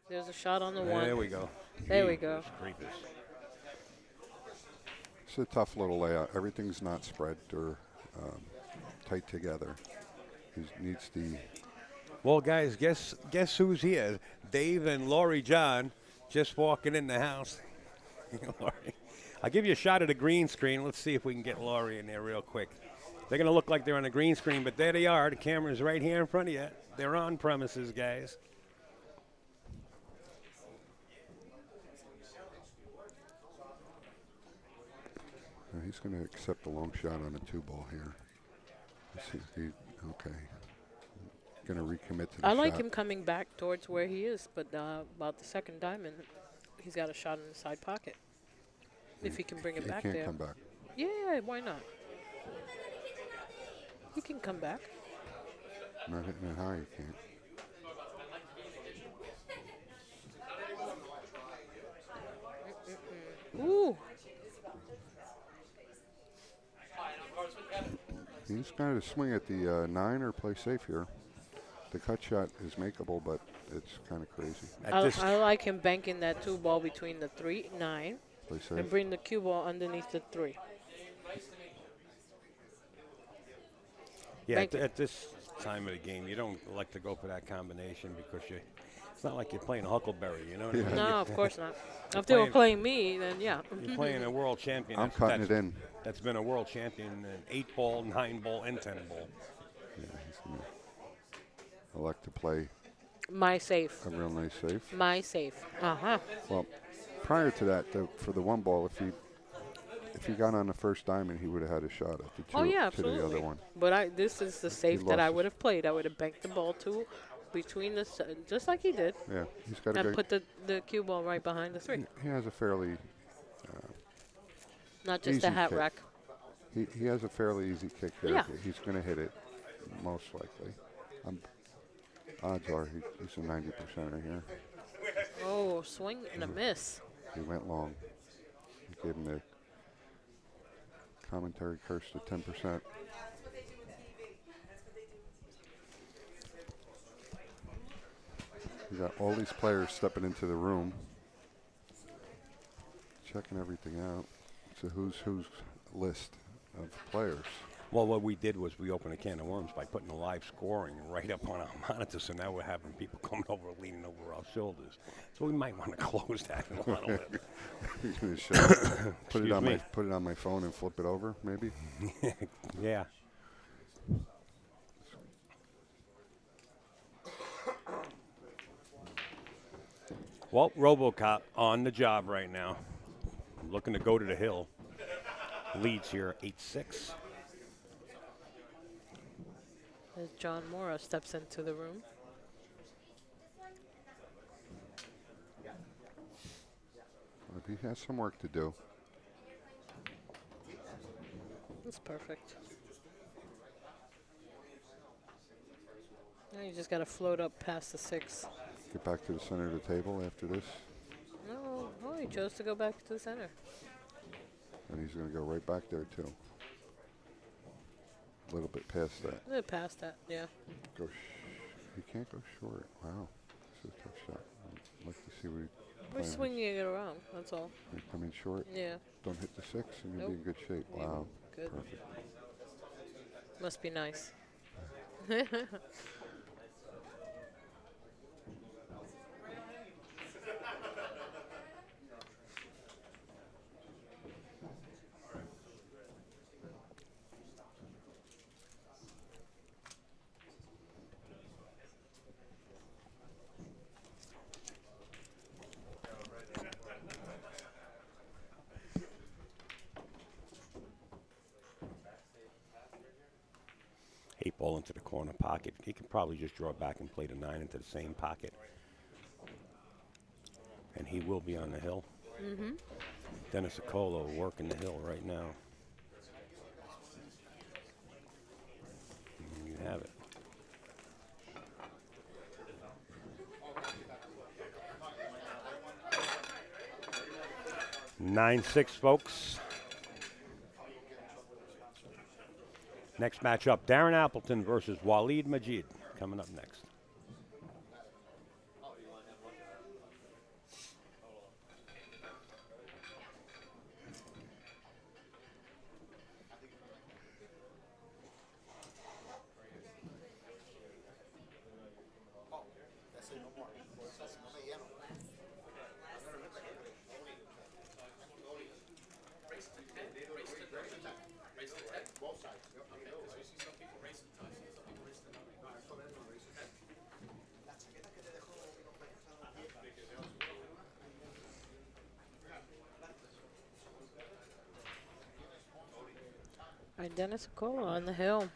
There's a shot on the one. There we go. There we go. Creepers. It's a tough little layout. Everything's not spread or tight together. He needs the. Well, guys, guess who's here? Dave and Laurie John just walking in the house. Laurie. I'll give you a shot at a green screen. Let's see if we can get Laurie in there real quick. They're going to look like they're on a green screen, but there they are. The camera's right here in front of you. They're on premises, guys. He's going to accept a long shot on a 2-ball here. Let's see if he, okay. Going to recommit to the I like shot. him coming back towards where he is, but about the second diamond, he's got a shot in the side pocket. If he can bring it back He there. can't come back. Yeah, why not? He can come back. Not hitting it high, you can't. Ooh. He's got to swing at the 9 or play safe here. The cut shot is makeable, but it's kind of crazy. I like him banking that 2-ball between the 3, 9, Play safe. and bring the cue ball underneath the 3. Yeah, Thank you. at this time of the game, you don't like to go for that combination because it's not like you're playing Huckleberry, you know what I mean? No, of course not. If they were playing me, then yeah. You're playing a world champion. I'm cutting it in. That's been a world champion in 8-ball, 9-ball, and 10-ball. Yeah, he's going to elect to play My safe. a real nice safe. My safe. Uh-huh. Well, prior to that, for the 1-ball, if he got on the first diamond, he would have had a shot at the 2 Oh, yeah, to absolutely. the other one. But this is the safe that lost I his- would have played. I would have banked the ball between the, just like he did, Yeah, he's got a and good. put the cue ball right behind the 3. He has a fairly. Not just easy a hat kick. rack. He has a fairly easy kick here. Yeah. He's going to hit it, most likely. Odds are he's a 90%er here. Oh, swing and a miss. He went long. He gave him the commentary curse to 10%. You got all these players stepping into the room, checking everything out. It's a who's list of players. Well, what we did was we opened a can of worms by putting the live scoring right up on our monitor, so now we're having people coming over, leaning over our shoulders. So we might want to close that in a little bit. You're gonna show- put it Excuse me. put it on my phone and flip it over, maybe. Yeah. Well, RoboCop on the job right now. Looking to go to the hill. Leads here 8-6. As John Mora steps into the room. But he has some work to do. That's perfect. Now you just got to float up past the 6. Get back to the center of the table after this, No, oh, he chose to go back to the center. and he's going to go right back there too. A little bit past that. A little past that, yeah. He can't go short. Wow, this is a tough shot. I'd like to see what We're playing. swinging it around. That's all. They come in short. Yeah. Don't hit the 6, and you'll be in good shape. Yeah, Wow. good. Perfect. Must be nice. 8 ball into the corner pocket. He can probably just draw back and play the 9 into the same pocket. And he will be on the hill. Mm-hmm. Dennis Orcollo working the hill right now. And you have it. Nine, 6, folks. Next matchup, Darrin Appleton versus Walid Majid. Coming up next. All right, Dennis Orcollo on the hill.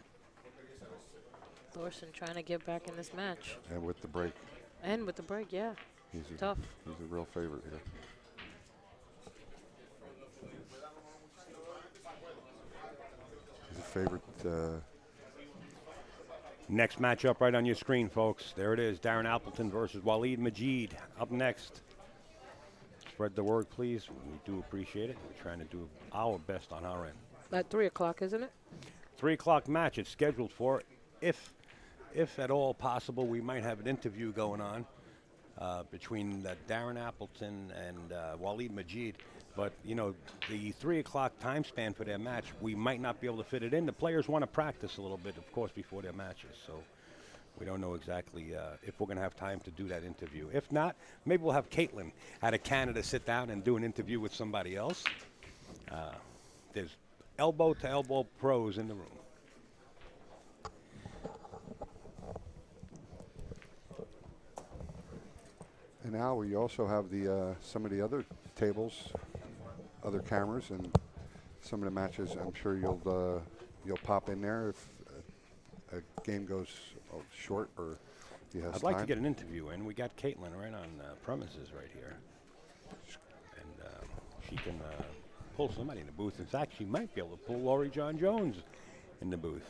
Thorsten trying to get back in this match. And with the break, And with the break, yeah. he's Tough. He's a real favorite here. He's a favorite. Next matchup right on your screen, folks. There it is, Darrin Appleton versus Walid Majid. Up next. Spread the word, please. We do appreciate it. We're trying to do our best on our end. At 3 o'clock, isn't it? 3 o'clock match. It's scheduled for, if at all possible, we might have an interview going on between Darrin Appleton and Walid Majid. But, you know, the 3 o'clock time span for their match, we might not be able to fit it in. The players want to practice a little bit, of course, before their matches. So we don't know exactly if we're going to have time to do that interview. If not, maybe we'll have Caitlin out of Canada sit down and do an interview with somebody else. There's elbow-to-elbow pros in the room. And now we also have the some of the other tables, other cameras, and some of the matches. I'm sure you'll pop in there if a game goes short or he has I'd like to get an interview in. We got Caitlin right on premises right here. And she can pull somebody in the booth. In fact, she might be able to pull Laurie John Jones in the booth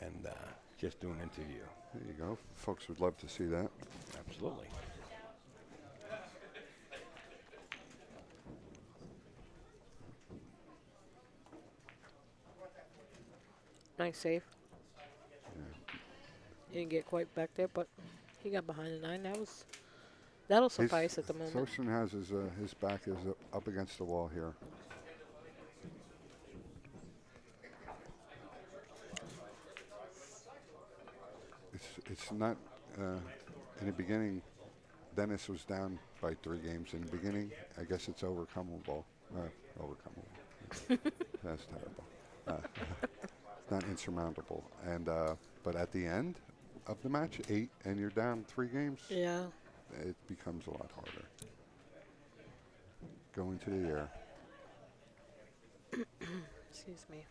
and just do an interview. There you go. Folks would love to see that. Absolutely. Nice save. He didn't get quite back there, but he got behind the 9. That'll suffice at the moment. Thorsten has his back is up against the wall here. It's not in the beginning. Dennis was down by 3 games in the beginning. I guess it's overcomable. Overcomable. That's terrible. It's not insurmountable. And but at the end of the match, 8, and you're down 3 games. Yeah. It becomes a lot harder. Go into the air. Excuse me.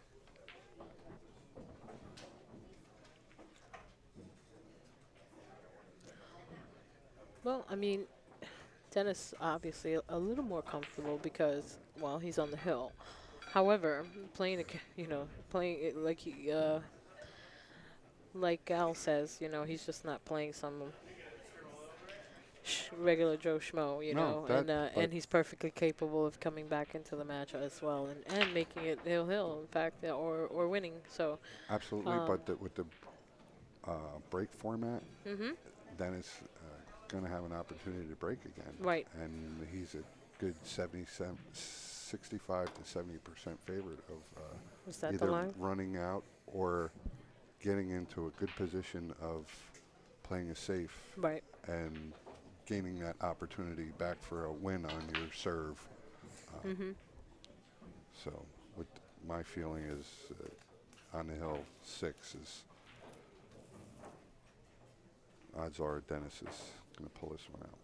Well, I mean, Dennis obviously a little more comfortable because, well, he's on the hill. However, playing playing it like he, like Al says, he's just not playing some regular Joe Schmo, and he's perfectly capable of coming back into the match as well and making it hill, in fact, or winning. So absolutely, but with the break format, Dennis going to have an opportunity to break again. Right. And he's a good 65 to 70% favorite of Is that the either line? running out or getting into a good position of playing a safe Right. and gaining that opportunity back for a win on your serve. So what my feeling is on the hill 6 is odds are Dennis is going to pull this one out.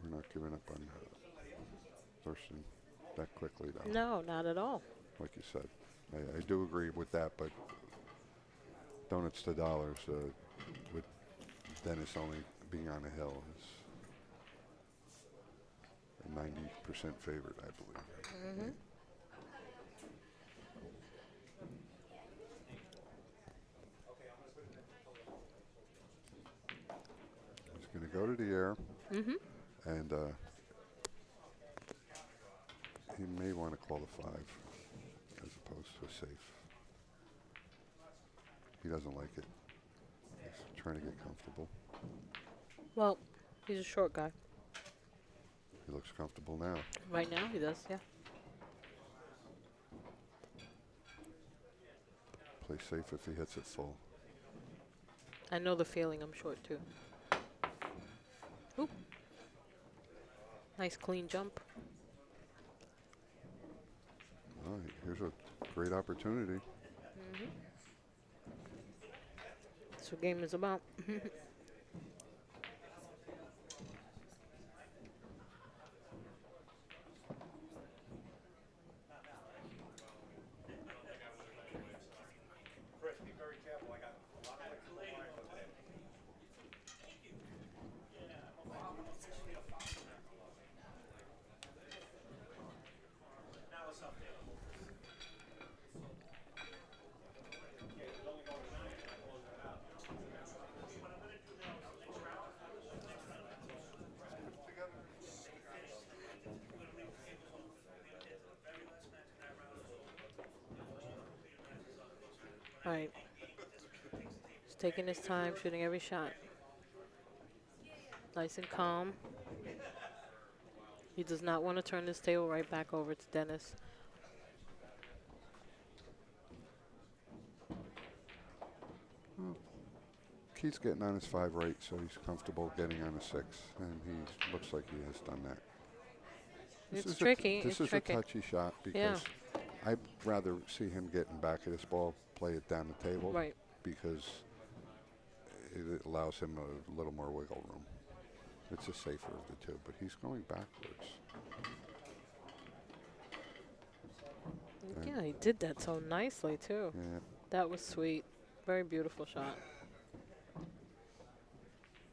We're not giving up on Thorsten that quickly, though. No, not at all. Like you said, I do agree with that, but donuts to dollars with Dennis only being on the hill is a 90% favorite, I believe. He's going to go to the air, and he may want to call the 5 as opposed to a safe. He doesn't like it. He's trying to get comfortable. Well, he's a short guy. He looks comfortable now. Right now, he does, yeah. Play safe if he hits it full. I know the feeling. I'm short, too. Ooh. Nice clean jump. All right, here's a great opportunity. That's what game is about. Chris, be very careful. I got a lot of lines up there. Now it's up there. All right. He's taking his time, shooting every shot. Nice and calm. He does not want to turn this table right back over to Dennis. Keith's getting on his 5 right, so he's comfortable getting on a 6, and he looks like he has done that. It's tricky. This is tricky. a touchy shot because I'd rather see him getting back at his ball, play it down the table, Right. because it allows him a little more wiggle room. It's the safer of the two, but he's going backwards. Yeah, he did that so nicely, too. Yeah, That was sweet. Very beautiful shot.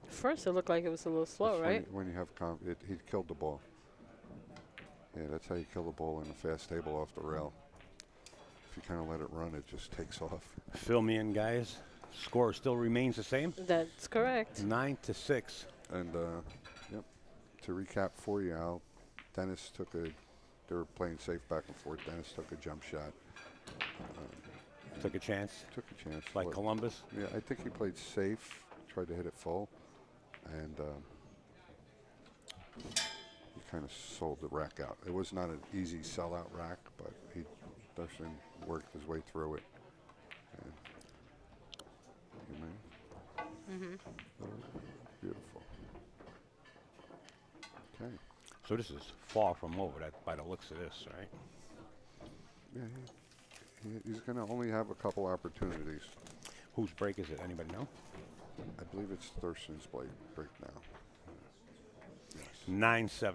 First, it looked like it was a little slow, that's right? when you have he killed the ball. Yeah, that's how you kill the ball in a fast table off the rail. If you kind of let it run, it just takes off. Fill me in, guys. Score still remains the same. That's correct. 9-6. And, yep, to recap for you, Al, Dennis took they were playing safe back and forth. Dennis took a jump shot. Took a chance, Took a chance. like Look, Columbus. yeah, I think he played safe, tried to hit it full, and he kind of sold the rack out. It was not an easy sellout rack, but he definitely worked his way through it. And beautiful. Okay. So this is far from over that by the looks of this, right? Yeah, he's going to only have a couple opportunities. Whose break is it? Anybody know? I believe it's Thurston's break now. 9-7.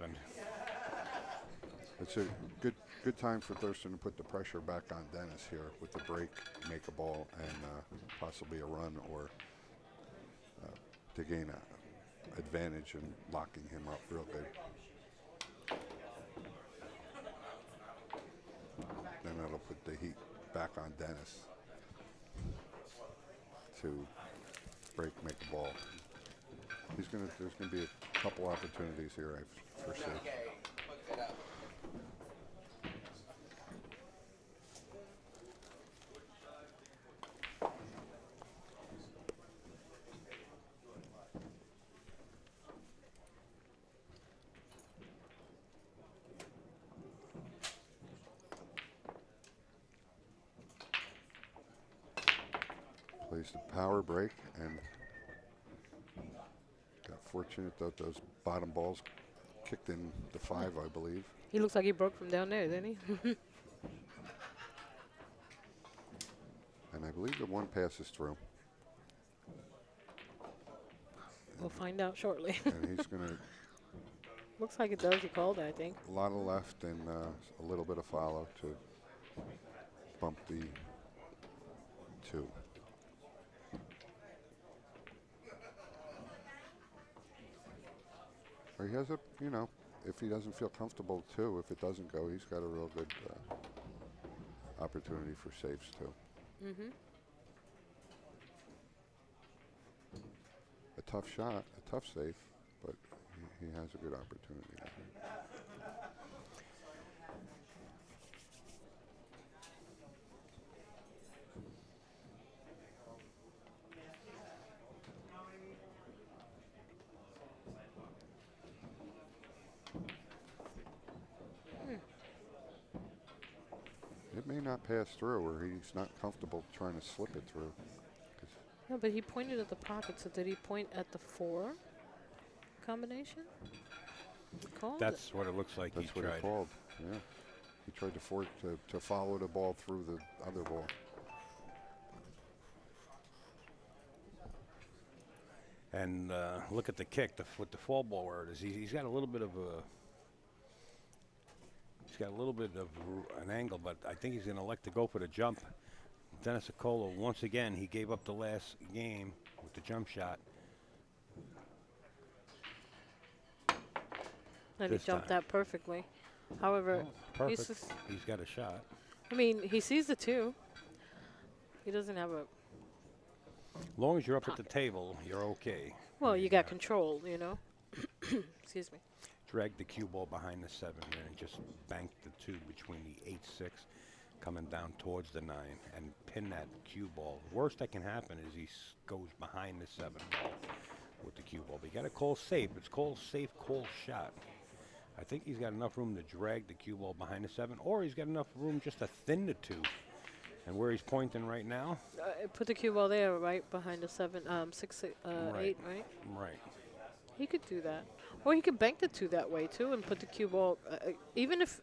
It's a good time for Thurston to put the pressure back on Dennis here with the break, make a ball, and possibly a run, or to gain an advantage and locking him up real good. Then that'll put the heat back on Dennis to break, make a ball. There's gonna be a couple opportunities here, I foresee. Plays the power break and got fortunate that those bottom balls kicked in the 5, I believe. He looks like he broke from down there, didn't he? And I believe the 1 passes through. We'll find out shortly. And he's going to Looks like it does. He called it, I think. a lot of left and a little bit of follow to bump the 2. Or he has a, you know, if he doesn't feel comfortable too, if it doesn't go, he's got a real good opportunity for saves too. Mm-hmm. A tough shot, a tough save, but he has a good opportunity. I think. It may not pass through, or he's not comfortable trying to slip it through. No, but he pointed at the pocket. So did he point at the 4 combination? He called That's what it looks like That's he what tried. he called. Yeah, he tried to follow the ball through the other ball. And look at the kick, with the fall ball where it is. He's got a little bit of an angle, but I think he's going to elect to go for the jump. Dennis Orcollo, once again, he gave up the last game with the jump shot. And he this jumped time. that perfectly. However, he's Perfect. just, He's got a shot. I mean, he sees the 2. He doesn't have a. As long as you're up at the table, you're okay. Well, you got control, you know. Excuse me. Drag the cue ball behind the 7 here and just bank the 2 between the 8-6, coming down towards the 9, and pin that cue ball. The worst that can happen is he goes behind the 7 ball with the cue ball. But you got to call safe. It's called safe, call shot. I think he's got enough room to drag the cue ball behind the 7, or he's got enough room just to thin the 2. And where he's pointing right now? Put the cue ball there, right behind the 7, 6, 8, right? Right. He could do that, or he could bank the 2 that way too, and put the cue ball. Even if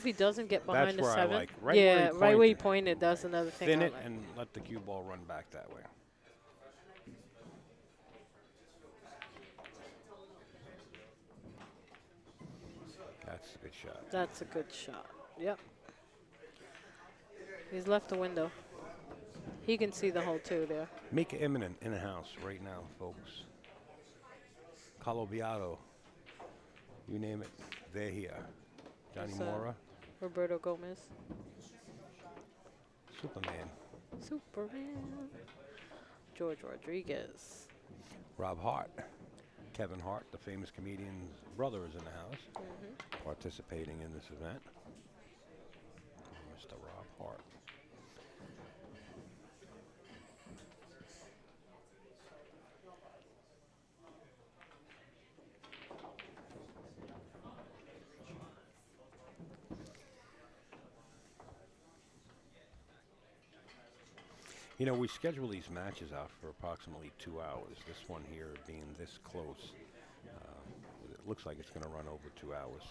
he doesn't get behind That's where the 7, I like. Right where he right where he pointed. pointed. That's another thing. Thin I it like. and let the cue ball run back that way. That's a good shot. That's a good shot. Yep. He's left the window. He can see the hole 2 there. Make it imminent in the house right now, folks. Calobiato, you name it, they're here. Johnny Yes, Mora, Roberto Gomez. Superman, Superman. George Rodriguez. Rob Hart, Kevin Hart, the famous comedian's brother, is in the house, participating in this event. Mr. Rob Hart. You know, we schedule these matches out for approximately 2 hours. This one here being this close, it looks like it's going to run over 2 hours.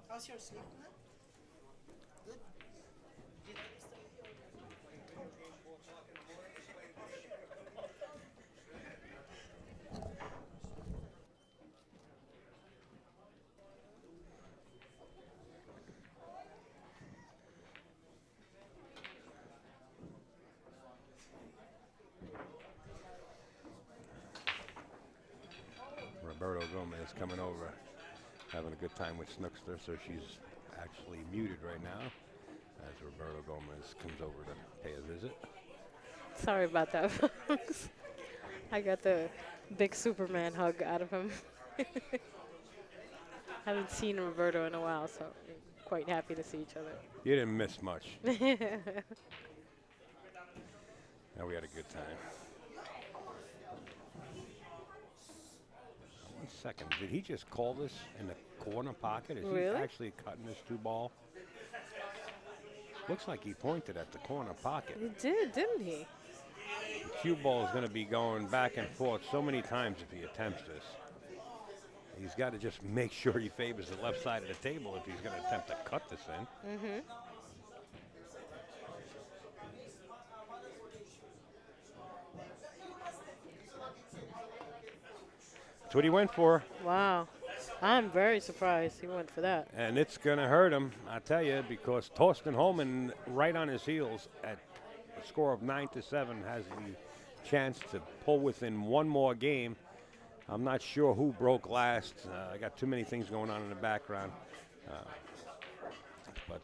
How's your sleep, man? Good. Roberto Gomez coming over, having a good time with Snookster, so she's actually muted right now as Roberto Gomez comes over to pay a visit. Sorry about that, folks. I got the big Superman hug out of him. Haven't seen Roberto in a while, so I'm quite happy to see each other. You didn't miss much. Now we had a good time. 1 second, did he just call this in the corner pocket? Is Really? he actually cutting this 2 ball? Looks like he pointed at the corner pocket. He did, didn't he? The cue ball is going to be going back and forth so many times if he attempts this. He's got to just make sure he favors the left side of the table if he's going to attempt to cut this in. Mm-hmm. That's what he went for. Wow. I'm very surprised he went for that. And it's going to hurt him, I tell you, because Thorsten Hohmann, right on his heels at a score of 9-7, has the chance to pull within one more game. I'm not sure who broke last. I got too many things going on in the background. But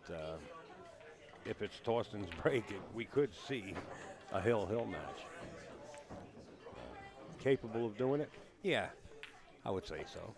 if it's Thorsten's break, we could see a hill-hill match. Capable of doing it? Yeah, I would say so.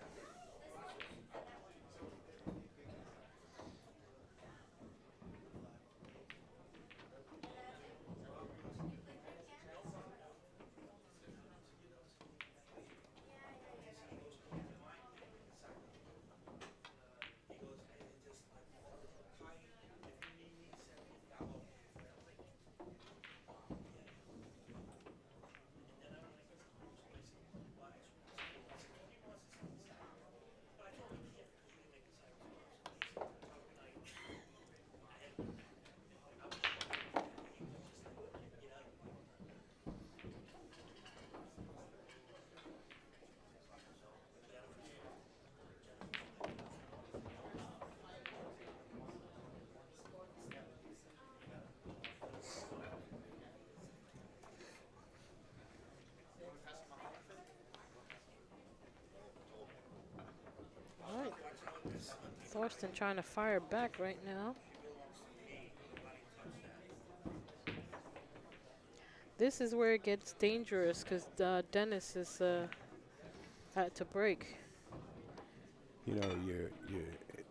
All right. Thorsten trying to fire back right now. This is where it gets dangerous because Dennis is had to break. You know,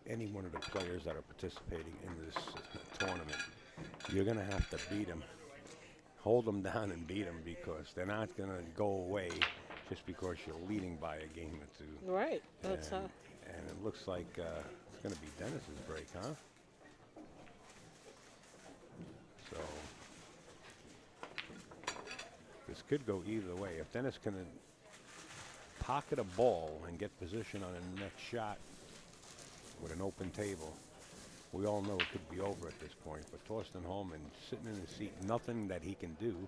any one of the players that are participating in this tournament, you're going to have to beat them. Hold them down and beat them because they're not going to go away just because you're leading by a game or two. Right. That's And it looks like it's going to be Dennis's break, huh? So this could go either way. If Dennis can pocket a ball and get position on the next shot with an open table, we all know it could be over at this point. But Thorsten Hohmann sitting in his seat, nothing that he can do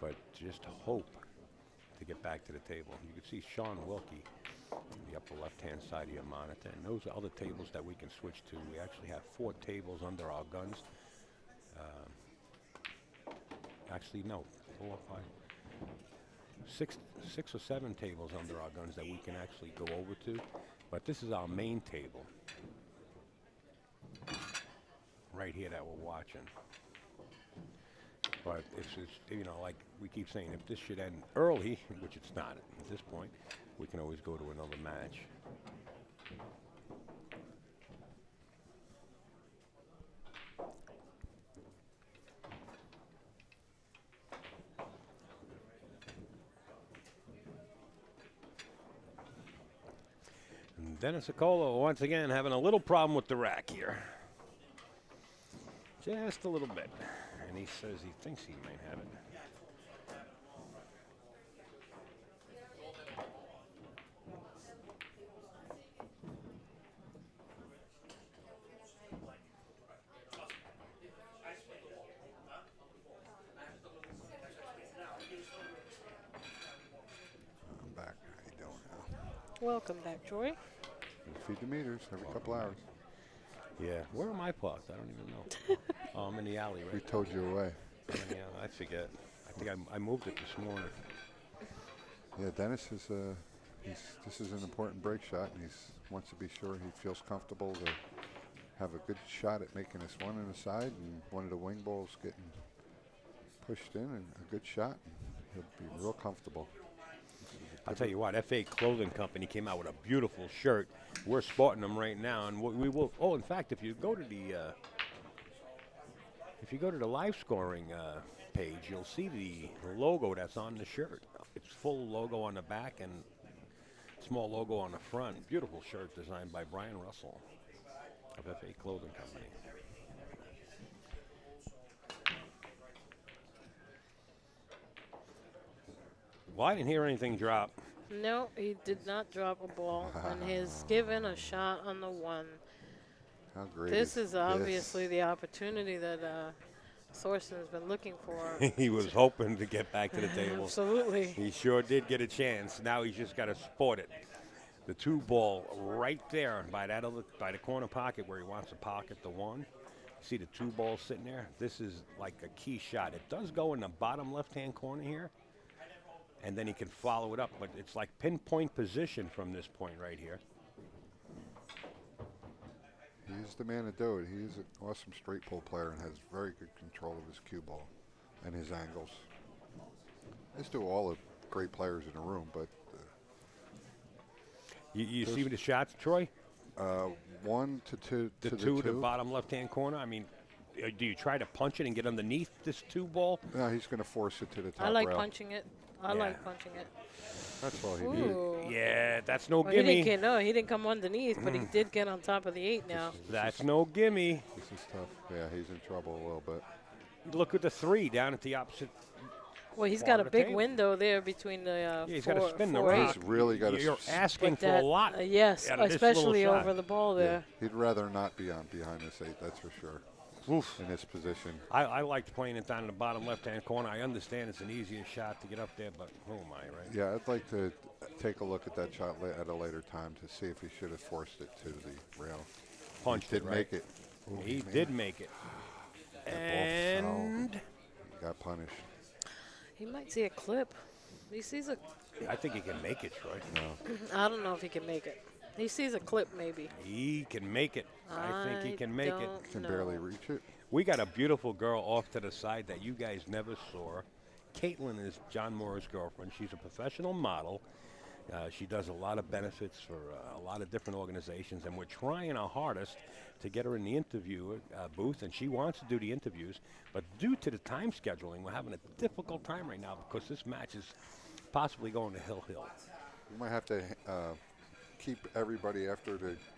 but just hope to get back to the table. You can see Sean Wilkie on the upper left-hand side of your monitor. And those are other tables that we can switch to. We actually have 4 tables under our guns. Actually, no, 4, 5, 6 or 7 tables under our guns that we can actually go over to. But this is our main table right here that we're watching. But it's you know, like we keep saying, if this should end early, which it's not at this point, we can always go to another match. And Dennis Orcollo once again having a little problem with the rack here. Just a little bit. And he says he thinks he might have it. I'm back. How you doing? welcome back, Troy. Feed the meters every couple hours. Yeah. Where am I parked? I don't even know. Oh, I'm in the alley, We right? told you away. Yeah, I forget. I think I moved it this morning. Yeah, Dennis is this is an important break shot, and he wants to be sure he feels comfortable to have a good shot at making this one on the side, and one of the wing balls getting pushed in, and a good shot. And he'll be real comfortable. I'll tell you what, FA Clothing Company came out with a beautiful shirt. We're sporting them right now, and we will. Oh, in fact, if you go to the live scoring page, you'll see the logo that's on the shirt. It's full logo on the back and small logo on the front. Beautiful shirt designed by Brian Russell of FA Clothing Company. Well, I didn't hear anything drop. No, he did not drop a ball, and he's given a shot on the 1. How great This is is obviously the opportunity that Thorsten's been looking for. He was hoping to get back to the table. Absolutely. He sure did get a chance. Now he's just got to sport it. The 2 ball right there by the corner pocket where he wants to pocket the 1. See the 2 balls sitting there? This is like a key shot. It does go in the bottom left-hand corner here, and then he can follow it up, but it's like pinpoint position from this point right here. He's the man to do it. He's an awesome straight pull player and has very good control of his cue ball and his angles. As do all the great players in the room, but You see the shots, Troy? 1 to 2 The to 2 to the bottom left-hand corner. I mean, do you try to punch it and get underneath this 2 ball? No, he's going to force it to the top I like rail. punching it. I Yeah. like punching it. That's all he needed. Ooh. Yeah, that's no Well, he didn't gimme. get, no, he didn't come underneath, but he did get on top of the 8 now. That's no gimme. This is tough. Yeah, he's in trouble a little bit. Look at the 3 down at the opposite. Well, he's Part got a of the big table. window there between the Yeah, he's 4, gotta spin the 4, 8. rock. He's really got to. You're asking But for that- a lot. yes, out of this little especially shot. over the ball there. He'd rather not be on behind this 8. That's for sure. Oof. In this position. I liked playing it down in the bottom left-hand corner. I understand it's an easier shot to get up there, but who am I, right? Yeah, I'd like to take a look at that shot at a later time to see if he should have forced it to the rail. Punched He did it, right? make it. Ooh, He man. did make it. That ball And He got punished. He might see a clip. He sees a. I think he can make it, Troy. I don't know if he can make it. He sees a clip maybe. He can make it. I think he can make it. don't Can know. barely reach it. We got a beautiful girl off to the side that you guys never saw. Caitlin is John Moore's girlfriend. She's a professional model. She does a lot of benefits for a lot of different organizations, and we're trying our hardest to get her in the interview booth, and she wants to do the interviews. But due to the time scheduling, we're having a difficult time right now because this match is possibly going to Hill Hill. You might have to keep everybody after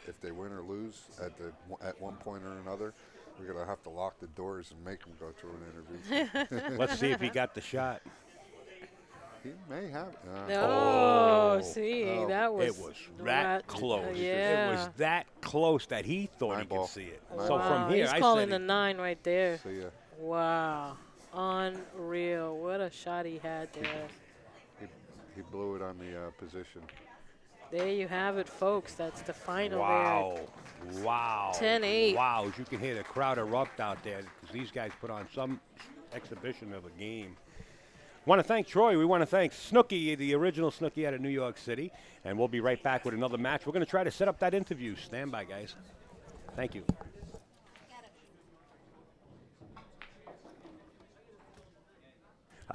if they win or lose at one point or another. We're gonna have to lock the doors and make them go through an interview. Let's see if he got the shot. He may have. Oh, see, Oh. that was. It was that close. Yeah. It was that close that he thought he Nine ball. could see it. Wow, So from here, he's I calling said the 9 right there. See ya. Wow, unreal! What a shot he had there. He blew it on the position. There you have it, folks. That's the final wow. Wow. 10-8. Wow. As you can hear the crowd erupt out there because these guys put on some exhibition of a game. Want to thank Troy. We want to thank Snooki, the original Snooki out of New York City. And we'll be right back with another match. We're going to try to set up that interview. Stand by, guys. Thank you.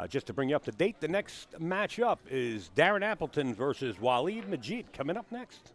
Just to bring you up to date, the next matchup is Darrin Appleton versus Walid Majid coming up next.